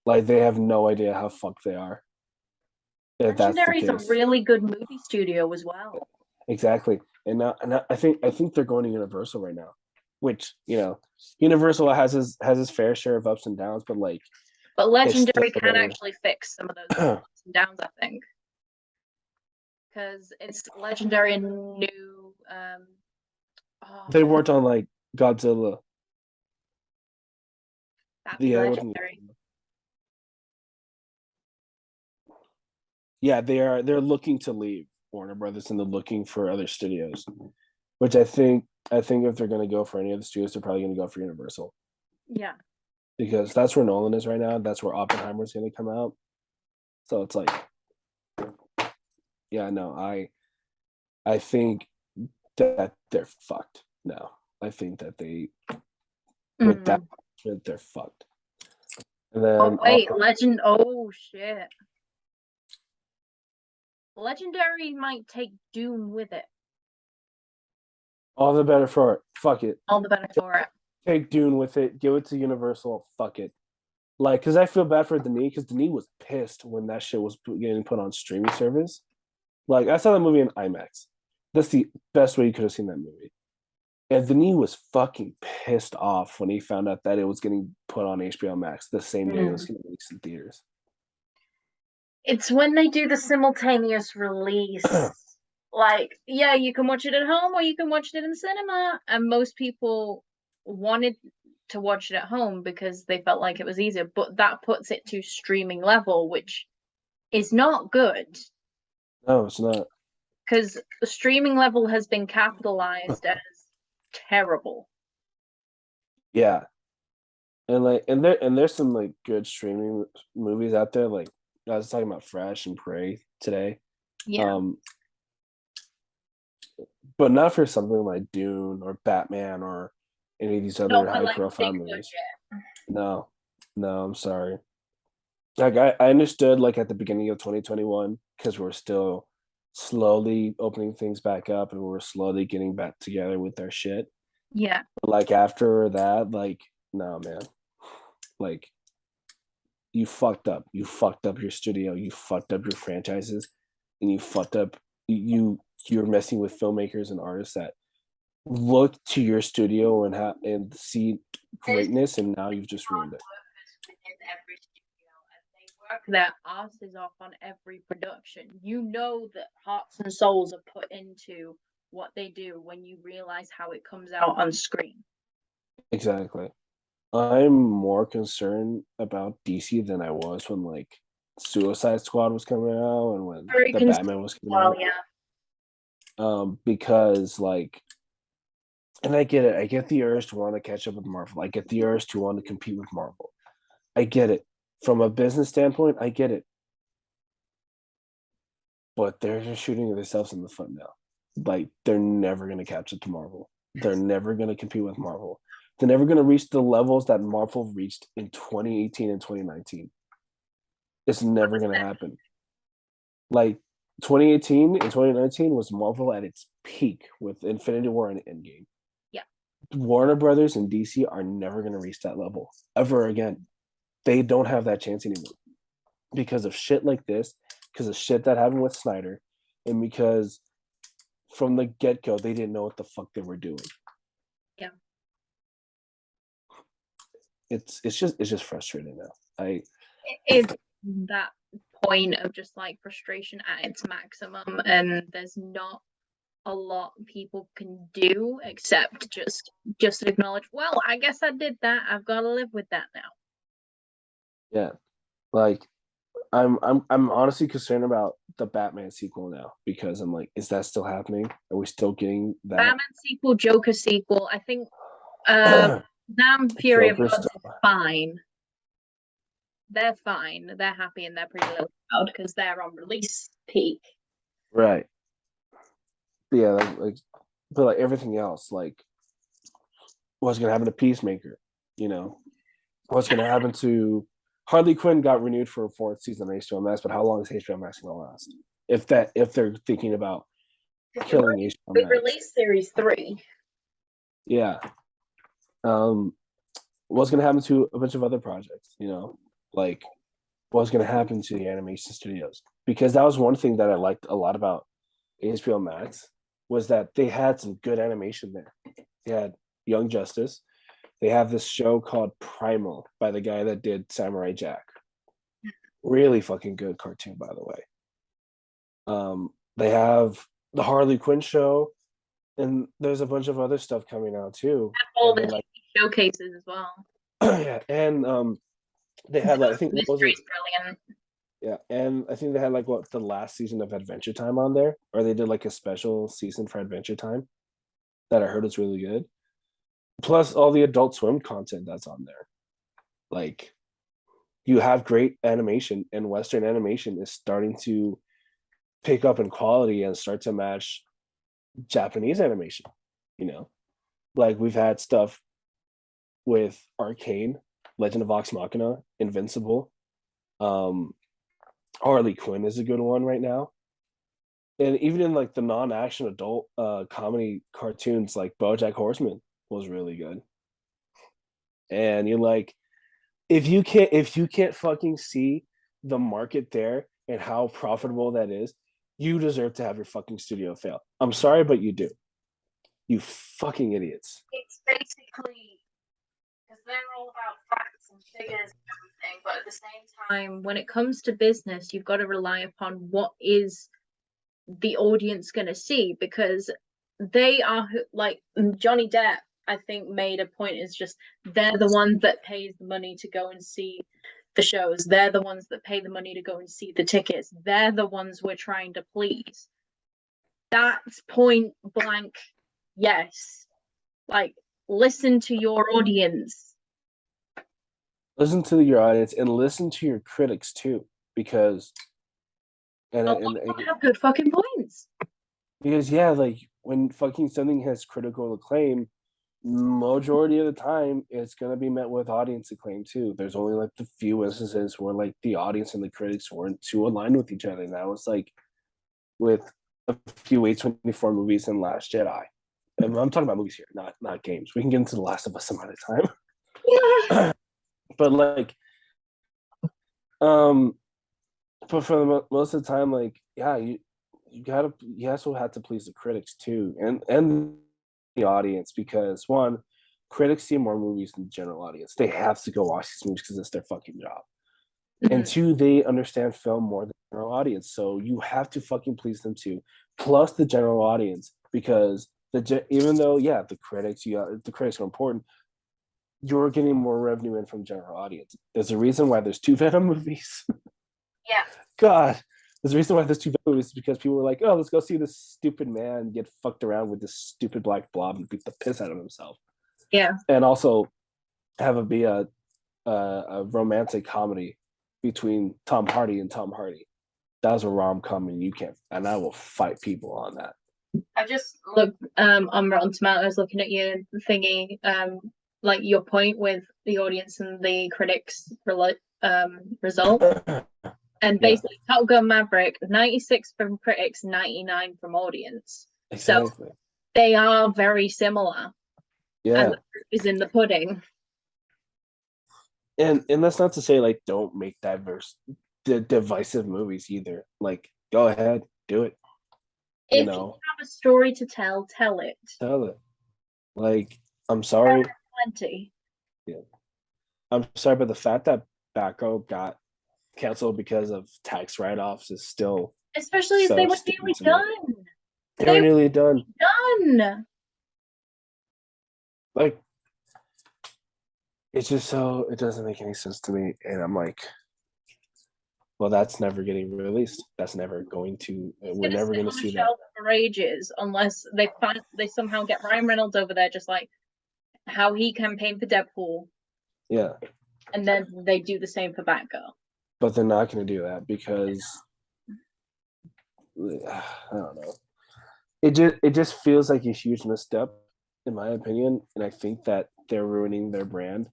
Speaker 1: Like they have no idea how fucked they are. If that's the
Speaker 2: Legendary is a
Speaker 1: case.
Speaker 2: really good movie studio as well.
Speaker 1: Exactly. And I think they're going to Universal right now, which Universal has his fair share of ups and downs, but like
Speaker 2: But
Speaker 1: it's still
Speaker 2: Legendary can actually fix some of those ups and downs, I think, because it's Legendary and new.
Speaker 1: they
Speaker 2: Oh,
Speaker 1: worked on like Godzilla.
Speaker 2: that's
Speaker 1: Yeah,
Speaker 2: Legendary.
Speaker 1: yeah, they're looking to leave Warner Brothers and they're looking for other studios, which I think if they're going to go for any of the studios, they're probably going to go for Universal
Speaker 2: Yeah.
Speaker 1: because that's where Nolan is right now. That's where Oppenheimer's going to come out. So it's like, yeah, no, I think that they're fucked now. I think that they with that they're fucked. And
Speaker 2: Oh
Speaker 1: then
Speaker 2: wait, Legend. Oh shit. Legendary might take Dune with it.
Speaker 1: all the better for it. Fuck it.
Speaker 2: All the better for it.
Speaker 1: Take Dune with it. Give it to Universal. Fuck it. Like, because I feel bad for Denis because Denis was pissed when that shit was getting put on streaming service. Like, I saw that movie in IMAX. That's the best way you could have seen that movie. And Denis was fucking pissed off when he found out that it was getting put on HBO Max the same day it was getting released in theaters.
Speaker 2: It's when they do the simultaneous release. Like, yeah, you can watch it at home or you can watch it in the cinema. And most people wanted to watch it at home because they felt like it was easier, but that puts it to streaming level, which is not good
Speaker 1: No, it's not.
Speaker 2: because the streaming level has been capitalized as terrible.
Speaker 1: Yeah, and there's some like good streaming movies out there. Like I was talking about Fresh and Prey today.
Speaker 2: Yeah.
Speaker 1: Um, but not for something like Dune or Batman or any of these other
Speaker 2: Not for
Speaker 1: high
Speaker 2: like
Speaker 1: profile
Speaker 2: big
Speaker 1: movies.
Speaker 2: budget.
Speaker 1: No, no, I'm sorry. Like I understood like at the beginning of 2021 because we're still slowly opening things back up and we're slowly getting back together with our shit.
Speaker 2: Yeah.
Speaker 1: But like after that, like no man, like you fucked up. You fucked up your studio. You fucked up your franchises, and you fucked up. You're messing with filmmakers and artists that look to your studio and see greatness, and now you've just ruined it.
Speaker 2: Within every studio and they work their asses off on every production. You know that hearts and souls are put into what they do when you realize how it comes out on screen.
Speaker 1: Exactly. I'm more concerned about DC than I was when like Suicide Squad was coming out and when
Speaker 2: Very
Speaker 1: the
Speaker 2: concerned.
Speaker 1: Batman was coming
Speaker 2: Well,
Speaker 1: out.
Speaker 2: yeah.
Speaker 1: Because like, and I get it. I get the urge to want to catch up with Marvel. I get the urge to want to compete with Marvel. I get it. From a business standpoint, I get it. But they're just shooting themselves in the foot now. Like they're never gonna catch up to Marvel. They're never gonna compete with Marvel. They're never gonna reach the levels that Marvel reached in 2018 and 2019. It's never gonna happen. Like 2018 and 2019 was Marvel at its peak with Infinity War and Endgame.
Speaker 2: Yeah.
Speaker 1: Warner Brothers and DC are never gonna reach that level ever again. They don't have that chance anymore because of shit like this, because of shit that happened with Snyder, and because from the get go they didn't know what the fuck they were doing.
Speaker 2: Yeah.
Speaker 1: It's just frustrating now.
Speaker 2: It's that point of just like frustration at its maximum, and there's not a lot people can do except just acknowledge, well, I guess I did that. I've got to live with that now.
Speaker 1: Yeah, like I'm honestly concerned about the Batman sequel now because I'm like, is that still happening? Are we still getting that?
Speaker 2: Batman sequel, Joker sequel. I think Damn Fury of
Speaker 1: Joker
Speaker 2: Gods is
Speaker 1: stuff,
Speaker 2: fine. They're fine. They're happy and they're pretty little proud because they're on release peak.
Speaker 1: right? Yeah, but like everything else, like what's gonna happen to Peacemaker? You know, what's gonna happen to Harley Quinn got renewed for a fourth season of HBO Max, but how long is HBO Max gonna last? If they're thinking about killing HBO
Speaker 2: We
Speaker 1: Max,
Speaker 2: released series 3.
Speaker 1: yeah. Um, what's gonna happen to a bunch of other projects? You know, like what's gonna happen to the animation studios? Because that was one thing that I liked a lot about HBO Max was that they had some good animation there. They had Young Justice. They have this show called Primal by the guy that did Samurai Jack. Really fucking good cartoon, by the way. They have the Harley Quinn show, and there's a bunch of other stuff coming out too.
Speaker 2: All
Speaker 1: And
Speaker 2: the
Speaker 1: then like
Speaker 2: TV showcases as well.
Speaker 1: yeah, and they had like I think what was it?
Speaker 2: Mystery's brilliant.
Speaker 1: Yeah, and I think they had like what the last season of Adventure Time on there, or they did like a special season for Adventure Time that I heard is really good. Plus all the Adult Swim content that's on there. Like you have great animation, and Western animation is starting to pick up in quality and start to match Japanese animation. You know, like we've had stuff with Arcane, Legend of Vox Machina, Invincible. Um, Harley Quinn is a good one right now. And even in like the non-action adult comedy cartoons, like BoJack Horseman was really good. And you're like, if you can't fucking see the market there and how profitable that is, you deserve to have your fucking studio fail. I'm sorry, but you do. You fucking idiots.
Speaker 2: It's basically because they're all about facts and figures and everything, but at the same time, when it comes to business, you've got to rely upon what is the audience going to see because they are like Johnny Depp. I think made a point is just they're the ones that pays the money to go and see the shows. They're the ones that pay the money to go and see the tickets. They're the ones we're trying to please. That's point blank. Yes, like listen to your audience.
Speaker 1: Listen to your audience and listen to your critics too, because
Speaker 2: A lot
Speaker 1: and
Speaker 2: of them have good fucking points.
Speaker 1: because yeah, like when fucking something has critical acclaim, majority of the time it's gonna be met with audience acclaim too. There's only like the few instances where like the audience and the critics weren't too aligned with each other. And that was like with a few A24 movies and Last Jedi. And I'm talking about movies here, not games. We can get into The Last of Us some other time. But like um but for most of the time, like yeah, you also have to please the critics too, and the audience because one, critics see more movies than the general audience. They have to go watch these movies because it's their fucking job. And two, they understand film more than the general audience, so you have to fucking please them too. Plus the general audience because even though yeah, the critics are important, you're getting more revenue in from general audience. There's a reason why there's two Venom movies.
Speaker 2: Yeah.
Speaker 1: God, there's a reason why there's two movies because people were like, "Oh, let's go see this stupid man get fucked around with this stupid black blob and beat the piss out of himself,"
Speaker 2: Yeah.
Speaker 1: and also have it be a romantic comedy between Tom Hardy and Tom Hardy. That was a rom com, and you can't. And I will fight people on that.
Speaker 2: I just looked on Rotten Tomatoes, looking at your thingy, like your point with the audience and the critics result. And
Speaker 1: Yeah,
Speaker 2: basically, Top Gun Maverick, 96 from critics, 99 from audience. So
Speaker 1: exactly.
Speaker 2: they are very similar. And
Speaker 1: Yeah,
Speaker 2: the proof is in the pudding.
Speaker 1: and that's not to say like don't make divisive movies either. Like, go ahead, do it. You
Speaker 2: If you
Speaker 1: know,
Speaker 2: have a story to tell, tell it.
Speaker 1: tell it. Like, I'm
Speaker 2: There
Speaker 1: sorry.
Speaker 2: are plenty.
Speaker 1: Yeah. I'm sorry, but the fact that Batgirl got canceled because of tax write offs is still
Speaker 2: Especially as they
Speaker 1: so
Speaker 2: were
Speaker 1: stupid
Speaker 2: nearly
Speaker 1: to me.
Speaker 2: done.
Speaker 1: They
Speaker 2: They
Speaker 1: were
Speaker 2: were
Speaker 1: nearly done.
Speaker 2: done.
Speaker 1: Like, it's just so it doesn't make any sense to me, and I'm like, well, that's never getting released. That's never going to.
Speaker 2: It's
Speaker 1: We're
Speaker 2: gonna
Speaker 1: never
Speaker 2: sit
Speaker 1: going to
Speaker 2: on a
Speaker 1: see that.
Speaker 2: shelf for ages unless they somehow get Ryan Reynolds over there, just like how he campaigned for Deadpool,
Speaker 1: Yeah,
Speaker 2: and then they do the same for Batgirl.
Speaker 1: but they're not going to do that because I don't know. It just feels like a huge misstep, in my opinion, and I think that they're ruining their brand.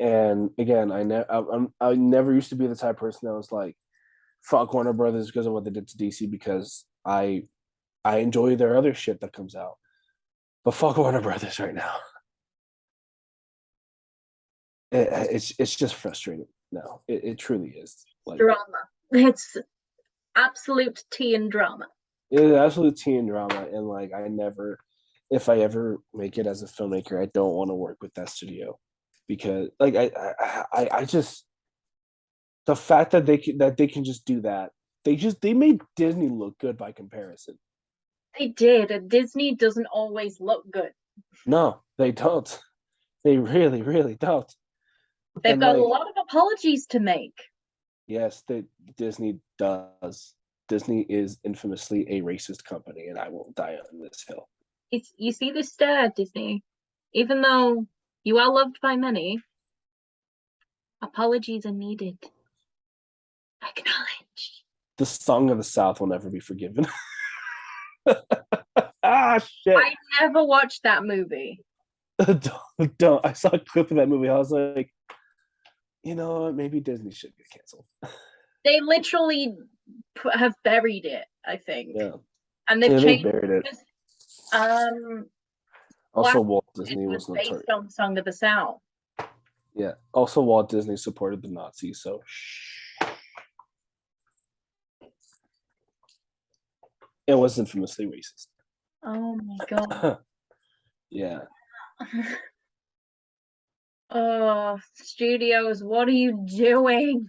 Speaker 1: And again, I never used to be the type of person that was like, "Fuck Warner Brothers" because of what they did to DC. Because I enjoy their other shit that comes out, but fuck Warner Brothers right now. It's just frustrating. No, it truly is. Like,
Speaker 2: Drama. It's absolute tea and drama.
Speaker 1: it is absolute teen drama, and like I never, if I ever make it as a filmmaker, I don't want to work with that studio because like I just the fact that they can just do that, they made Disney look good by comparison.
Speaker 2: They did, and Disney doesn't always look good.
Speaker 1: No, they don't. They really, really don't.
Speaker 2: They've
Speaker 1: And
Speaker 2: got a
Speaker 1: like,
Speaker 2: lot of apologies to make.
Speaker 1: yes, Disney does. Disney is infamously a racist company, and I won't die on this hill.
Speaker 2: You see this stare, Disney. Even though you are loved by many, apologies are needed. Acknowledge.
Speaker 1: The Song of the South will never be forgiven. Ah, shit.
Speaker 2: I never watched that movie.
Speaker 1: Don't. I saw a clip of that movie. I was like, you know what? Maybe Disney should get canceled.
Speaker 2: They literally have buried it, I think,
Speaker 1: Yeah.
Speaker 2: and they've
Speaker 1: Yeah, they
Speaker 2: changed.
Speaker 1: buried it.
Speaker 2: Um,
Speaker 1: Also,
Speaker 2: Black
Speaker 1: Walt
Speaker 2: it
Speaker 1: Disney
Speaker 2: was
Speaker 1: was notorious.
Speaker 2: based on Song of the South.
Speaker 1: Yeah. Also, Walt Disney supported the Nazis, so it was infamously racist.
Speaker 2: Oh my god.
Speaker 1: Yeah.
Speaker 2: Oh, studios, what are you doing?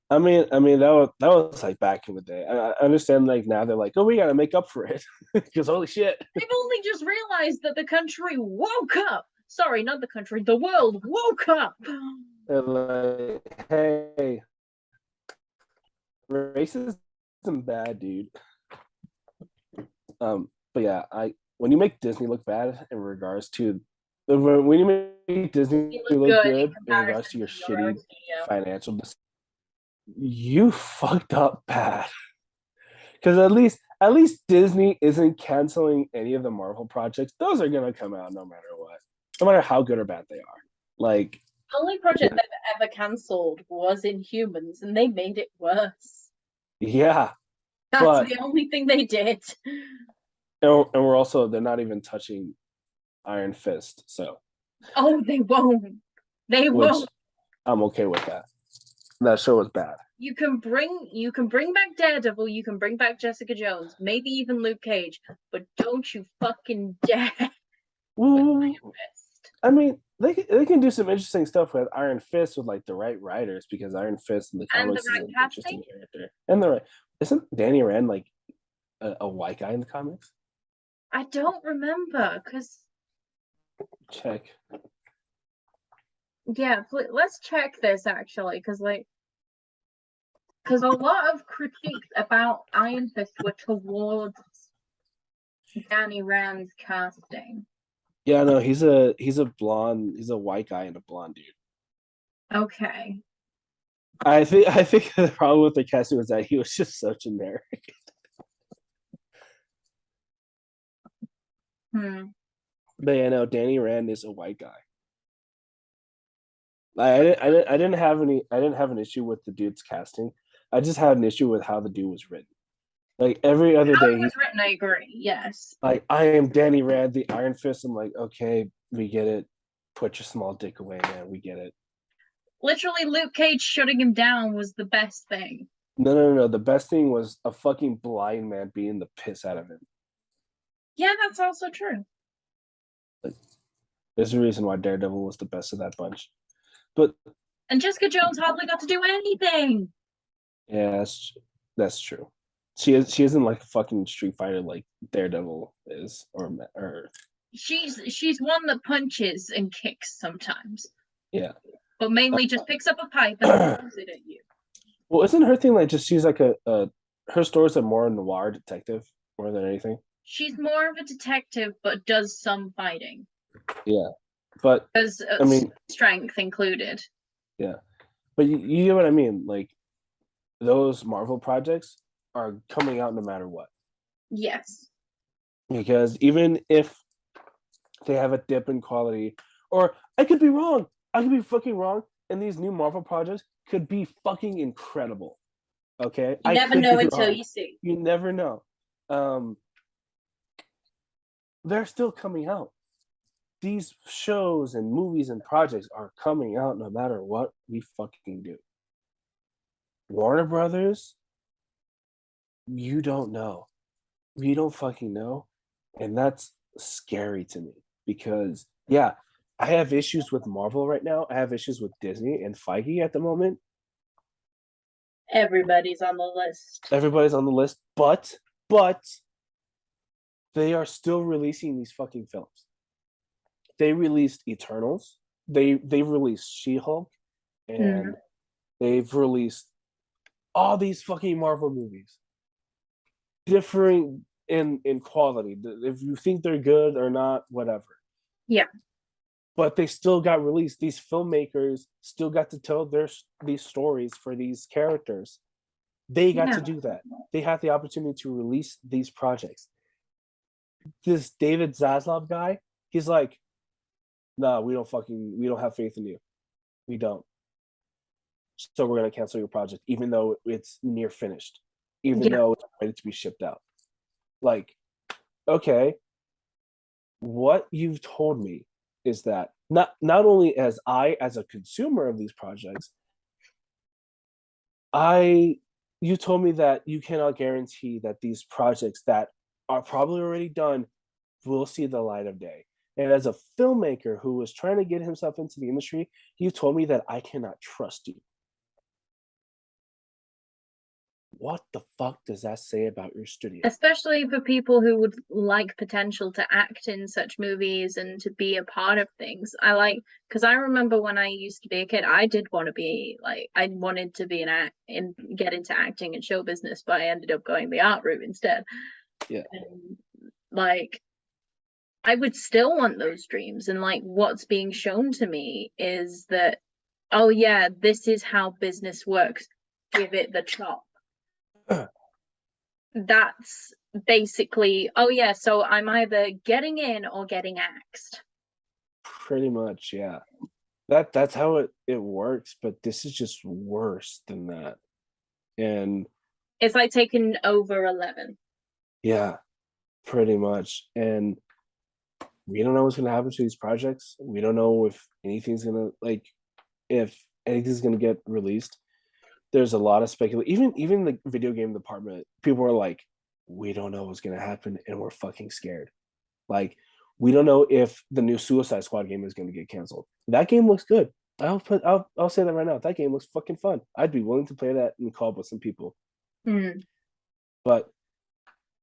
Speaker 1: I mean that was like back in the day. I understand like now they're like, oh, we gotta make up for it because holy shit.
Speaker 2: They've only just realized that the country woke up. Sorry, not the country, the world woke up.
Speaker 1: They're like, hey, racism bad, dude. But yeah, I when you make Disney look bad in regards to when you make Disney
Speaker 2: You look
Speaker 1: look
Speaker 2: good in
Speaker 1: good in regards to
Speaker 2: comparison
Speaker 1: your
Speaker 2: to your own
Speaker 1: shitty
Speaker 2: studio.
Speaker 1: financial, you fucked up bad. Because at least Disney isn't canceling any of the Marvel projects. Those are gonna come out no matter what, no matter how good or bad they are. Like,
Speaker 2: The only project they've ever cancelled was Inhumans, and they made it worse.
Speaker 1: yeah,
Speaker 2: That's
Speaker 1: but
Speaker 2: the only thing they did.
Speaker 1: and we're also they're not even touching Iron Fist, so
Speaker 2: Oh, they won't. They
Speaker 1: which
Speaker 2: won't.
Speaker 1: I'm okay with that. That show was bad.
Speaker 2: You can bring back Daredevil, you can bring back Jessica Jones, maybe even Luke Cage, but don't you fucking dare with
Speaker 1: Well,
Speaker 2: Iron Fist.
Speaker 1: I mean, they can do some interesting stuff with Iron Fist with like the right writers because Iron Fist in the
Speaker 2: And the
Speaker 1: comics is
Speaker 2: right
Speaker 1: an
Speaker 2: casting?
Speaker 1: interesting character. And the right isn't Danny Rand like a white guy in the comics?
Speaker 2: I don't remember, because
Speaker 1: Check.
Speaker 2: yeah, let's check this actually, because a lot of critiques about Iron Fist were towards Danny Rand's casting.
Speaker 1: Yeah, no, he's a white guy and a blonde dude.
Speaker 2: Okay.
Speaker 1: I think the problem with the casting was that he was just so generic.
Speaker 2: Hmm.
Speaker 1: But yeah, no, Danny Rand is a white guy. I didn't have an issue with the dude's casting. I just had an issue with how the dude was written. Like every other
Speaker 2: How it
Speaker 1: day,
Speaker 2: was written, I agree. Yes.
Speaker 1: like I am Danny Rand, the Iron Fist. I'm like, okay, we get it. Put your small dick away, man. We get it.
Speaker 2: Literally, Luke Cage shutting him down was the best thing.
Speaker 1: No, no, no, no. The best thing was a fucking blind man beating the piss out of him.
Speaker 2: Yeah, that's also true.
Speaker 1: Like, there's a reason why Daredevil was the best of that bunch. But
Speaker 2: And Jessica Jones hardly got to do anything.
Speaker 1: yeah, that's true. She isn't like a fucking Street Fighter like Daredevil is, or
Speaker 2: She's one that punches and kicks sometimes,
Speaker 1: yeah.
Speaker 2: but mainly just picks up a pipe and throws it at you.
Speaker 1: Well, isn't her thing like just she's like a her stories are more noir detective more than anything.
Speaker 2: She's more of a detective, but does some fighting.
Speaker 1: Yeah, but
Speaker 2: As
Speaker 1: I mean,
Speaker 2: strength included.
Speaker 1: yeah, but you know what I mean. Like those Marvel projects are coming out no matter what,
Speaker 2: Yes.
Speaker 1: because even if they have a dip in quality, or I could be wrong, I could be fucking wrong, and these new Marvel projects could be fucking incredible. Okay,
Speaker 2: You
Speaker 1: I
Speaker 2: never
Speaker 1: could
Speaker 2: know
Speaker 1: be
Speaker 2: until
Speaker 1: wrong.
Speaker 2: you see.
Speaker 1: You never know. Um, they're still coming out. These shows and movies and projects are coming out no matter what we fucking do. Warner Brothers, you don't know. We don't fucking know. And that's scary to me because, yeah, I have issues with Marvel right now. I have issues with Disney and Feige at the moment.
Speaker 2: Everybody's on the list.
Speaker 1: Everybody's on the list, but they are still releasing these fucking films. They released Eternals. They've released She-Hulk,
Speaker 2: Mm.
Speaker 1: and they've released all these fucking Marvel movies, differing in quality. If you think they're good or not, whatever.
Speaker 2: Yeah.
Speaker 1: But they still got released. These filmmakers still got to tell these stories for these characters. They got
Speaker 2: Yeah.
Speaker 1: to do that. They had the opportunity to release these projects. This David Zaslav guy, he's like, "No, we don't have faith in you. We don't. So we're gonna cancel your project, even though it's near finished, even
Speaker 2: Yeah.
Speaker 1: though it's ready to be shipped out." Like, okay, what you've told me is that not only as I as a consumer of these projects, I you told me that you cannot guarantee that these projects that are probably already done will see the light of day. And as a filmmaker who was trying to get himself into the industry, you told me that I cannot trust you. What the fuck does that say about your studio?
Speaker 2: Especially for people who would like potential to act in such movies and to be a part of things. I like because I remember when I used to be a kid, I did want to be like I wanted to be an act and get into acting and show business, but I ended up going the art route instead.
Speaker 1: Yeah.
Speaker 2: And, like I would still want those dreams, and like what's being shown to me is that oh yeah, this is how business works. Give it the chop. That's basically, oh yeah, so I'm either getting in or getting axed.
Speaker 1: Pretty much, yeah. That's how it works, but this is just worse than that. And
Speaker 2: It's like taking over 11.
Speaker 1: yeah, pretty much. And we don't know what's gonna happen to these projects. We don't know if anything's gonna like if anything's gonna get released. There's a lot of speculation. Even the video game department, people are like, we don't know what's gonna happen, and we're fucking scared. Like, we don't know if the new Suicide Squad game is gonna get canceled. That game looks good. I'll say that right now. That game looks fucking fun. I'd be willing to play that and call up with some people.
Speaker 2: Mm.
Speaker 1: But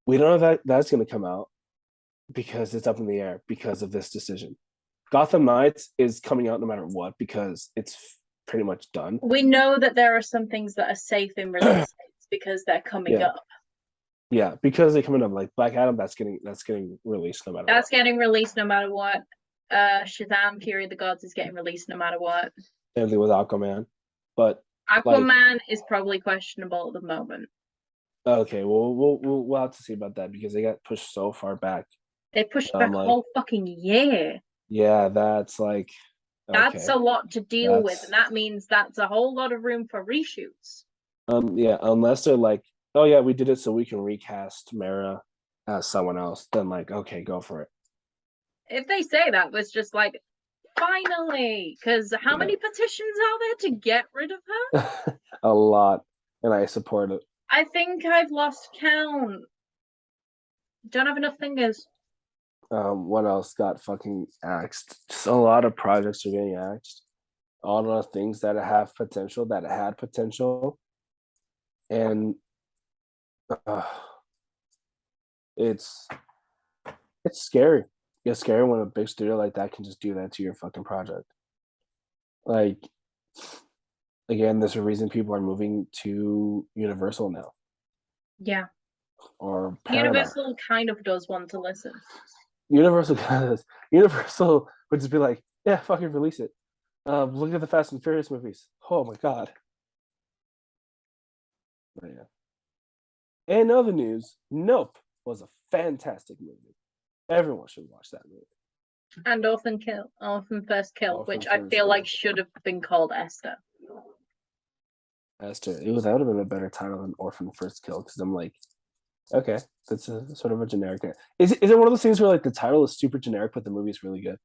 Speaker 1: we don't know that that's gonna come out because it's up in the air because of this decision. Gotham Knights is coming out no matter what because it's pretty much done.
Speaker 2: We know that there are some things that are safe in release dates because they're coming
Speaker 1: Yeah,
Speaker 2: up.
Speaker 1: yeah, because they're coming up like Black Adam. That's getting released no matter
Speaker 2: That's
Speaker 1: what.
Speaker 2: getting released no matter what. Shazam Fury of the Gods is getting released no matter what.
Speaker 1: Same thing with Aquaman, but like,
Speaker 2: Aquaman is probably questionable at the moment.
Speaker 1: okay, well, we'll have to see about that because they got pushed so far back.
Speaker 2: They pushed
Speaker 1: I'm
Speaker 2: back a
Speaker 1: like,
Speaker 2: whole fucking year.
Speaker 1: yeah, that's like,
Speaker 2: That's
Speaker 1: okay,
Speaker 2: a lot to deal with, and
Speaker 1: that's
Speaker 2: that means that's a whole lot of room for reshoots.
Speaker 1: yeah, unless they're like, oh yeah, we did it so we can recast Mara as someone else, then like, okay, go for it.
Speaker 2: If they say that, it's just like, finally, because how
Speaker 1: Yeah,
Speaker 2: many petitions are there to get rid of her?
Speaker 1: a lot, and I support it.
Speaker 2: I think I've lost count. Don't have enough fingers.
Speaker 1: What else got fucking axed? Just a lot of projects are getting axed. All the things that have potential, that had potential, and uh, it's it's scary. It's scary when a big studio like that can just do that to your fucking project. Like, again, there's a reason people are moving to Universal now
Speaker 2: Yeah.
Speaker 1: or Paramount.
Speaker 2: Universal kind of does want to listen.
Speaker 1: Universal does. Universal would just be like, yeah, fucking release it. Look at the Fast and Furious movies. Oh my god. But yeah. And other news, Nope was a fantastic movie. Everyone should watch that movie.
Speaker 2: And Orphan First Kill,
Speaker 1: Orphan
Speaker 2: which I
Speaker 1: First
Speaker 2: feel
Speaker 1: Kill.
Speaker 2: like should have been called Esther.
Speaker 1: As to that would have been a better title than Orphan First Kill because I'm like, okay, that's a sort of a generic. Is it one of those things where like the title is super generic but the movie is really good?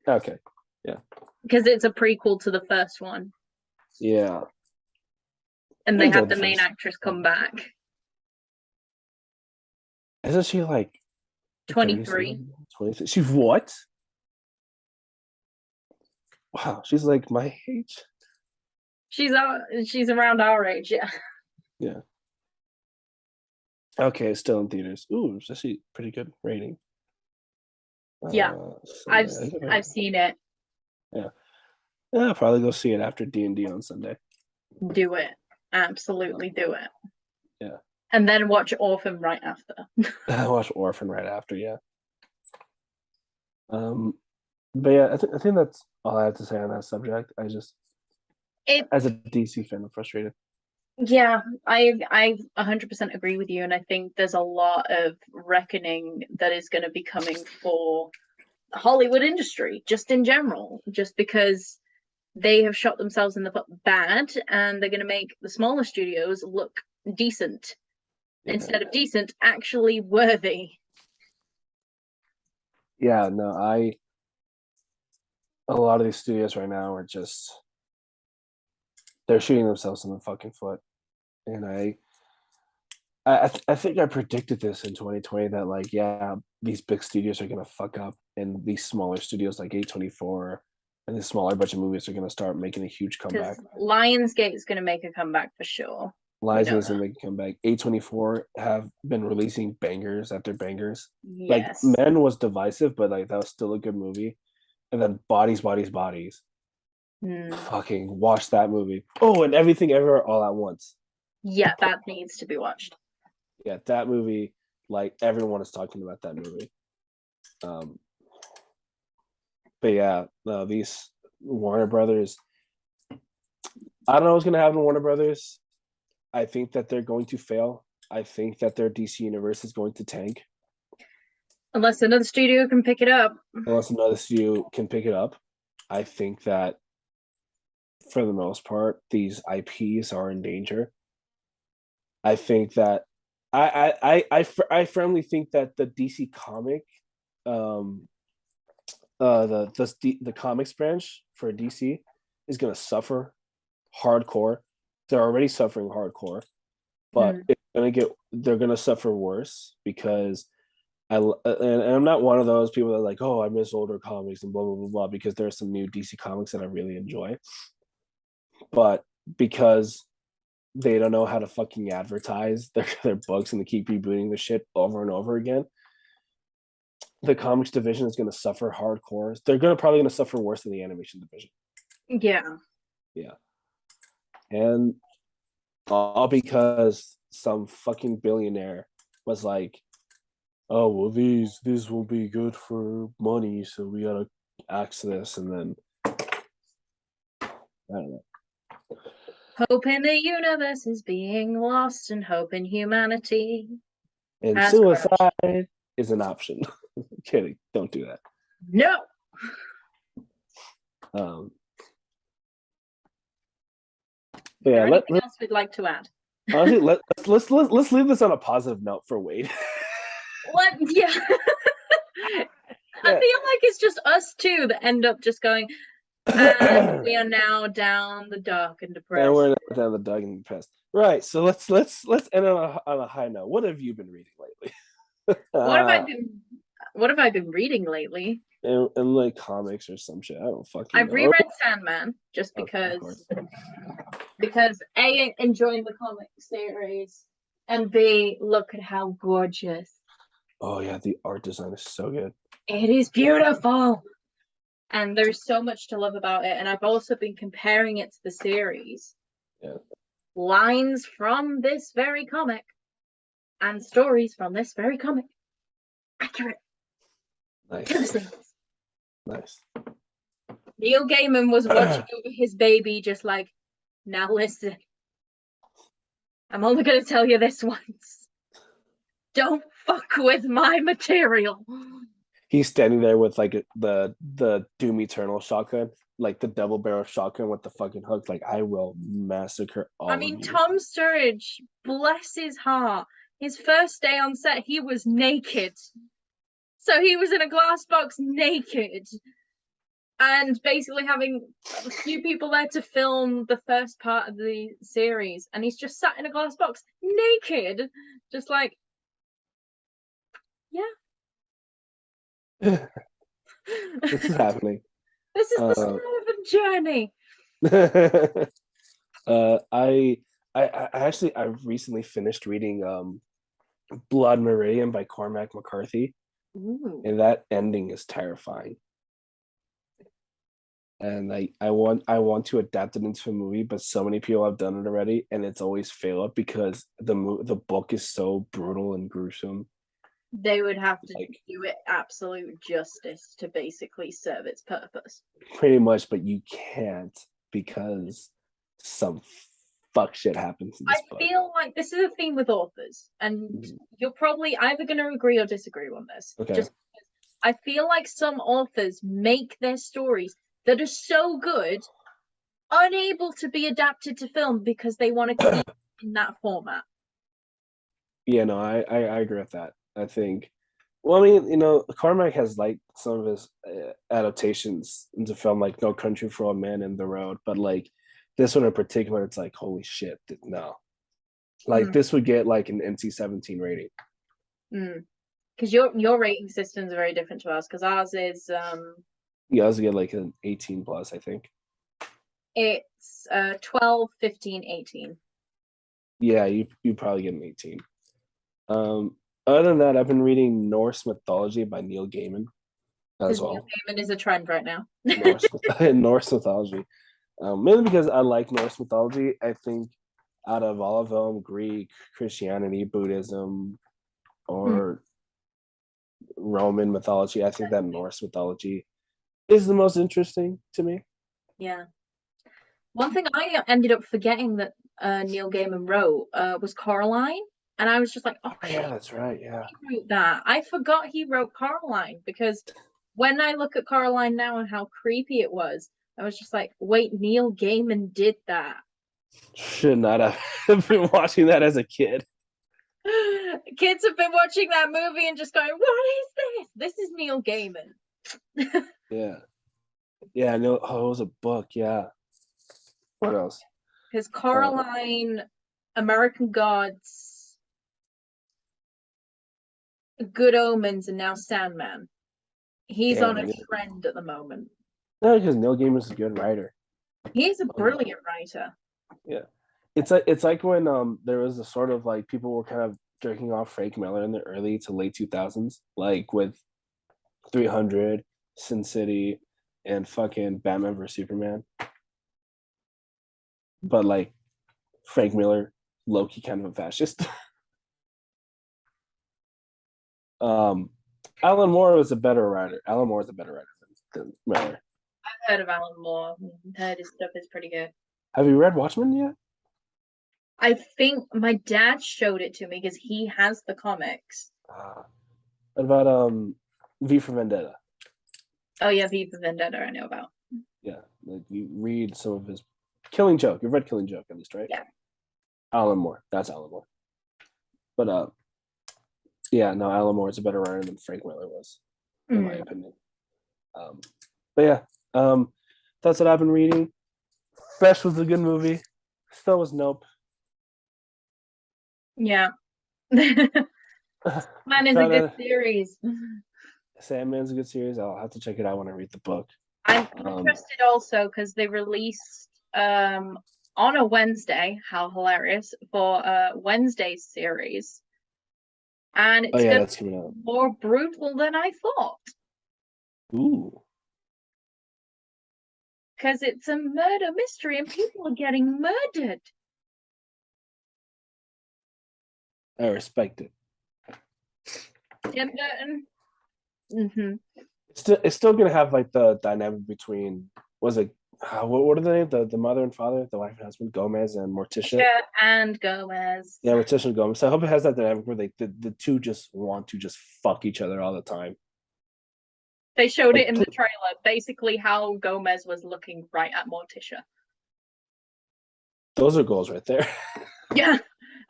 Speaker 1: Okay, yeah,
Speaker 2: Because it's a prequel to the first one.
Speaker 1: Yeah.
Speaker 2: And they had the main actress come back.
Speaker 1: Isn't she like
Speaker 2: 23?
Speaker 1: 23? She's what? Wow, she's like my age.
Speaker 2: She's around our age, yeah.
Speaker 1: Yeah. Okay, still in theaters. Ooh, it's actually pretty good rating.
Speaker 2: Yeah, I've seen it.
Speaker 1: Yeah. I'll probably go see it after D&D on Sunday.
Speaker 2: Do it. Absolutely do it.
Speaker 1: Yeah.
Speaker 2: And then watch Orphan right after.
Speaker 1: I watch Orphan right after, yeah. But yeah, I think that's all I have to say on that subject. As a DC fan, I'm frustrated.
Speaker 2: Yeah, I 100% agree with you, and I think there's a lot of reckoning that is going to be coming for the Hollywood industry, just in general, just because they have shot themselves in the foot bad, and they're going to make the smaller studios look decent instead of decent, actually worthy.
Speaker 1: Yeah, no, a lot of these studios right now are just they're shooting themselves in the fucking foot, and I think I predicted this in 2020 that like yeah these big studios are gonna fuck up and these smaller studios like A24 and the smaller budget movies are gonna start making a huge comeback.
Speaker 2: Lionsgate is going to make a comeback for sure.
Speaker 1: Lionsgate's gonna make a comeback. A24 have been releasing bangers after bangers.
Speaker 2: Yes.
Speaker 1: Like Men was divisive, but like that was still a good movie. And then Bodies, Bodies, Bodies. Fucking watch that movie. Oh, and Everything Everywhere All at Once.
Speaker 2: Yeah, that needs to be watched.
Speaker 1: Yeah, that movie, like everyone is talking about that movie. But yeah, no, these Warner Brothers. I don't know what's gonna happen with Warner Brothers. I think that they're going to fail. I think that their DC universe is going to tank.
Speaker 2: Unless another studio can pick it up.
Speaker 1: Unless another studio can pick it up. I think that for the most part, these IPs are in danger. I think that I firmly think that the DC comic, the comics branch for DC is going to suffer hardcore. They're already suffering hardcore, but they're gonna suffer worse because and I'm not one of those people that are like, oh, I miss older comics and blah blah blah blah because there's some new DC comics that I really enjoy, but because they don't know how to fucking advertise their books and they keep rebooting the shit over and over again. The comics division is going to suffer hardcore. They're probably going to suffer worse than the animation division.
Speaker 2: Yeah.
Speaker 1: Yeah. And all because some fucking billionaire was like, oh well, these will be good for money, so we gotta axe this, and then I don't know.
Speaker 2: Hope in the universe is being lost, and hope in humanity.
Speaker 1: And suicide is an option. Kidding, don't do that.
Speaker 2: No.
Speaker 1: Yeah.
Speaker 2: Anything else we'd like to add?
Speaker 1: Honestly, let's leave this on a positive note for Wade.
Speaker 2: What? Yeah. I feel like it's just us two that end up just going. And we are now down the dark and depressed.
Speaker 1: And we're down the dark and depressed. Right. So let's end on a high note. What have you been reading lately?
Speaker 2: What have I been reading lately?
Speaker 1: And like comics or some shit. I don't fucking know.
Speaker 2: I've reread Sandman just because because A, enjoying the comic series, and B, look at how gorgeous.
Speaker 1: Oh yeah, the art design is so good.
Speaker 2: It is beautiful. And there's so much to love about it. And I've also been comparing it to the series.
Speaker 1: Yeah.
Speaker 2: Lines from this very comic and stories from this very comic. Accurate.
Speaker 1: Nice. Nice.
Speaker 2: Neil Gaiman was watching over his baby, just like, now listen. I'm only going to tell you this once. Don't fuck with my material.
Speaker 1: He's standing there with like the Doom Eternal shotgun, like the double barrel shotgun with the fucking hook. Like, I will massacre all
Speaker 2: I
Speaker 1: of
Speaker 2: mean,
Speaker 1: you.
Speaker 2: Tom Sturridge, bless his heart, his first day on set, he was naked. So he was in a glass box naked. And basically having a few people there to film the first part of the series. And he's just sat in a glass box naked. Just like, yeah.
Speaker 1: This is happening.
Speaker 2: This is the start of a journey.
Speaker 1: I actually I've recently finished reading Blood Meridian by Cormac McCarthy.
Speaker 2: Ooh.
Speaker 1: And that ending is terrifying. And I want to adapt it into a movie, but so many people have done it already, and it's always failed because the book is so brutal and gruesome.
Speaker 2: They would have to
Speaker 1: Like,
Speaker 2: do it absolute justice to basically serve its purpose.
Speaker 1: pretty much, but you can't because some fuck shit happens in
Speaker 2: I
Speaker 1: this book.
Speaker 2: feel like this is a theme with authors, and you're probably either going to agree or disagree on this.
Speaker 1: Okay.
Speaker 2: Just I feel like some authors make their stories that are so good, unable to be adapted to film because they want to keep in that format.
Speaker 1: Yeah, no, I agree with that. I think, well, I mean, Carmack has like some of his adaptations into film, like No Country for Old Men and The Road, but like this one in particular, it's like, holy shit, no. Like, this would get like an NC-17 rating.
Speaker 2: Because your rating systems are very different to ours. Because ours is
Speaker 1: You also get like an 18 plus, I think.
Speaker 2: It's 12, 15, 18.
Speaker 1: Yeah, you probably get an 18. Other than that, I've been reading Norse mythology by Neil Gaiman as well.
Speaker 2: Neil Gaiman is a trend right now.
Speaker 1: Norse mythology, mainly because I like Norse mythology. I think out of all of them, Greek, Christianity, Buddhism, or Roman mythology, I think that Norse mythology is the most interesting to me.
Speaker 2: Yeah. One thing I ended up forgetting that Neil Gaiman wrote was Coraline. And I was just like, oh,
Speaker 1: yeah, that's right. Yeah.
Speaker 2: He wrote that. I forgot he wrote Coraline because when I look at Coraline now and how creepy it was, I was just like, wait, Neil Gaiman did that.
Speaker 1: Should not have been watching that as a kid.
Speaker 2: Kids have been watching that movie and just going, what is this? This is Neil Gaiman.
Speaker 1: Yeah. Yeah, I know. Oh, it was a book. Yeah. What else?
Speaker 2: Because Coraline, American Gods, Good Omens, and now Sandman. He's on a trend at the moment.
Speaker 1: No, because Neil Gaiman's a good writer.
Speaker 2: He's a brilliant writer.
Speaker 1: Yeah. It's like when there was a sort of like people were kind of jerking off Frank Miller in the early to late 2000s, like with 300, Sin City, and fucking Batman vs Superman. But like Frank Miller, low-key kind of a fascist. Alan Moore was a better writer. Alan Moore is a better writer than Miller.
Speaker 2: I've heard of Alan Moore. Heard his stuff is pretty good.
Speaker 1: Have you read Watchmen yet?
Speaker 2: I think my dad showed it to me because he has the comics.
Speaker 1: What about V for Vendetta?
Speaker 2: Oh yeah, V for Vendetta I know about.
Speaker 1: Yeah, like you read some of his Killing Joke. You've read Killing Joke at least, right?
Speaker 2: Yeah.
Speaker 1: Alan Moore. That's Alan Moore. But yeah, no, Alan Moore is a better writer than Frank Miller was, in my opinion. But yeah, that's what I've been reading. Fresh was a good movie. Still was Nope.
Speaker 2: Yeah. Man is a good series.
Speaker 1: Sandman's a good series. I'll have to check it out when I read the book.
Speaker 2: I'm interested also because they released on a Wednesday. How hilarious for Wednesday's series, and
Speaker 1: Oh
Speaker 2: it's
Speaker 1: yeah,
Speaker 2: gonna
Speaker 1: that's coming
Speaker 2: be
Speaker 1: out.
Speaker 2: more brutal than I thought
Speaker 1: Ooh,
Speaker 2: because it's a murder mystery and people are getting murdered.
Speaker 1: I respect it.
Speaker 2: Tim Burton. Mm-hmm.
Speaker 1: It's still gonna have like the dynamic between was it what are they the mother and father, the wife and husband, Gomez and Morticia.
Speaker 2: Tisha and Gomez.
Speaker 1: Yeah, Morticia and Gomez. So I hope it has that dynamic where the two just want to just fuck each other all the time.
Speaker 2: They showed it
Speaker 1: Like
Speaker 2: in the trailer, basically how Gomez was looking right at Morticia.
Speaker 1: those are goals right there.
Speaker 2: Yeah,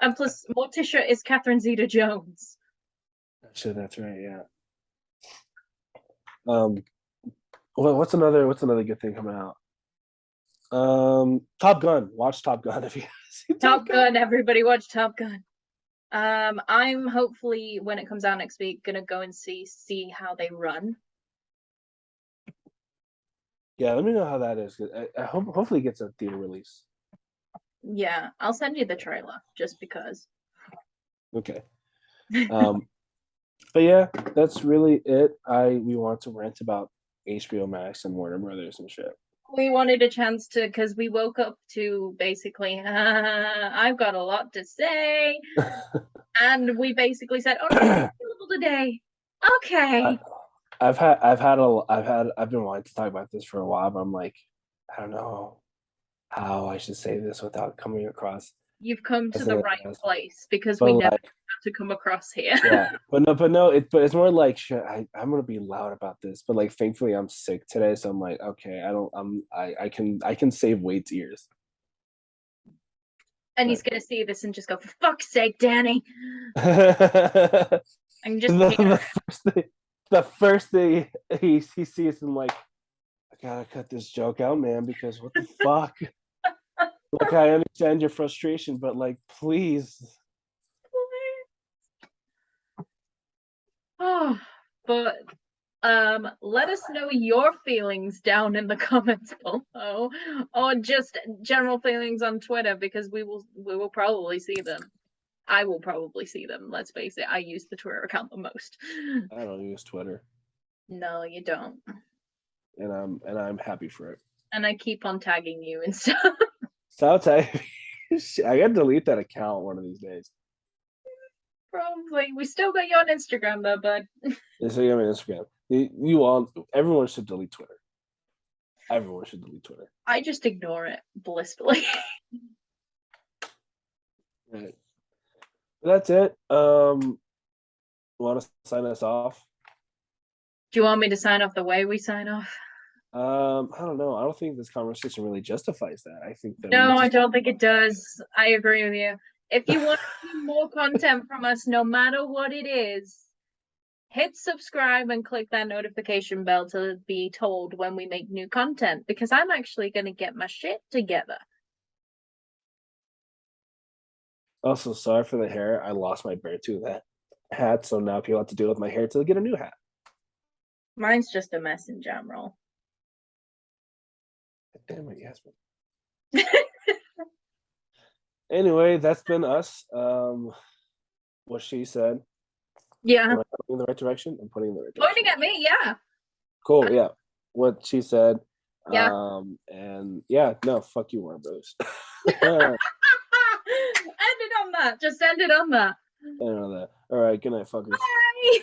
Speaker 2: and plus Morticia is Catherine Zeta-Jones.
Speaker 1: Sure, that's right. Yeah. Um. Well, what's another good thing coming out? Top Gun. Watch Top Gun if you see Top
Speaker 2: Top
Speaker 1: Gun.
Speaker 2: Gun, everybody watch Top Gun. I'm hopefully when it comes out next week gonna go and see how they run.
Speaker 1: Yeah, let me know how that is. I hope hopefully it gets a theater release.
Speaker 2: Yeah, I'll send you the trailer just because.
Speaker 1: Okay. Um, but yeah, that's really it. We want to rant about HBO Max and Warner Brothers and shit.
Speaker 2: We wanted a chance to because we woke up to basically I've got a lot to say, and we basically said, "Oh, no, it's available today."
Speaker 1: I,
Speaker 2: Okay.
Speaker 1: I've been wanting to talk about this for a while, but I'm like, I don't know how I should say this without coming across
Speaker 2: You've come to
Speaker 1: as
Speaker 2: the
Speaker 1: an
Speaker 2: right
Speaker 1: ass.
Speaker 2: place because we
Speaker 1: But
Speaker 2: never
Speaker 1: like,
Speaker 2: have to come across here.
Speaker 1: yeah, but it's more like shit. I'm gonna be loud about this, but like, thankfully, I'm sick today, so I'm like, okay, I don't, I can save Wade's ears.
Speaker 2: And he's
Speaker 1: But
Speaker 2: gonna see this and just go, "For fuck's sake, Danny!"
Speaker 1: the,
Speaker 2: And just hear.
Speaker 1: the first thing he sees him like, I gotta cut this joke out, man, because what the fuck? Like, I understand your frustration, but like, please.
Speaker 2: Oh, but let us know your feelings down in the comments below, or just general feelings on Twitter because we will probably see them. I will probably see them. Let's face it, I use the Twitter account the most.
Speaker 1: I don't use Twitter,
Speaker 2: No, you don't.
Speaker 1: and I'm happy for it.
Speaker 2: And I keep on tagging you and stuff.
Speaker 1: Stop typing. I gotta delete that account one of these days.
Speaker 2: Probably. We still got you on Instagram though, bud.
Speaker 1: Instagram and Instagram. You all, everyone should delete Twitter. Everyone should delete Twitter.
Speaker 2: I just ignore it blissfully.
Speaker 1: Right. That's it. Want to sign us off?
Speaker 2: Do you want me to sign off the way we sign off?
Speaker 1: I don't know. I don't think this conversation really justifies that. I think that we
Speaker 2: No, I
Speaker 1: just
Speaker 2: don't think it does. I agree with you. If you want to see more content from us, no matter what it is, hit subscribe and click that notification bell to be told when we make new content because I'm actually going to get my shit together.
Speaker 1: also sorry for the hair. I lost my Beartooth hat, so now people have to deal with my hair till they get a new hat.
Speaker 2: Mine's just a mess in general.
Speaker 1: Damn it, Yasmin. Anyway, that's been us. What she said.
Speaker 2: Yeah.
Speaker 1: Am I putting in the right direction? I'm putting in the right direction.
Speaker 2: Pointing at me, yeah.
Speaker 1: Cool, yeah. What she said.
Speaker 2: Yeah.
Speaker 1: And yeah, no, fuck you, Warner Brothers.
Speaker 2: End it on that. Just end it on that.
Speaker 1: I know that. All right, good night, fuckers.
Speaker 2: Bye.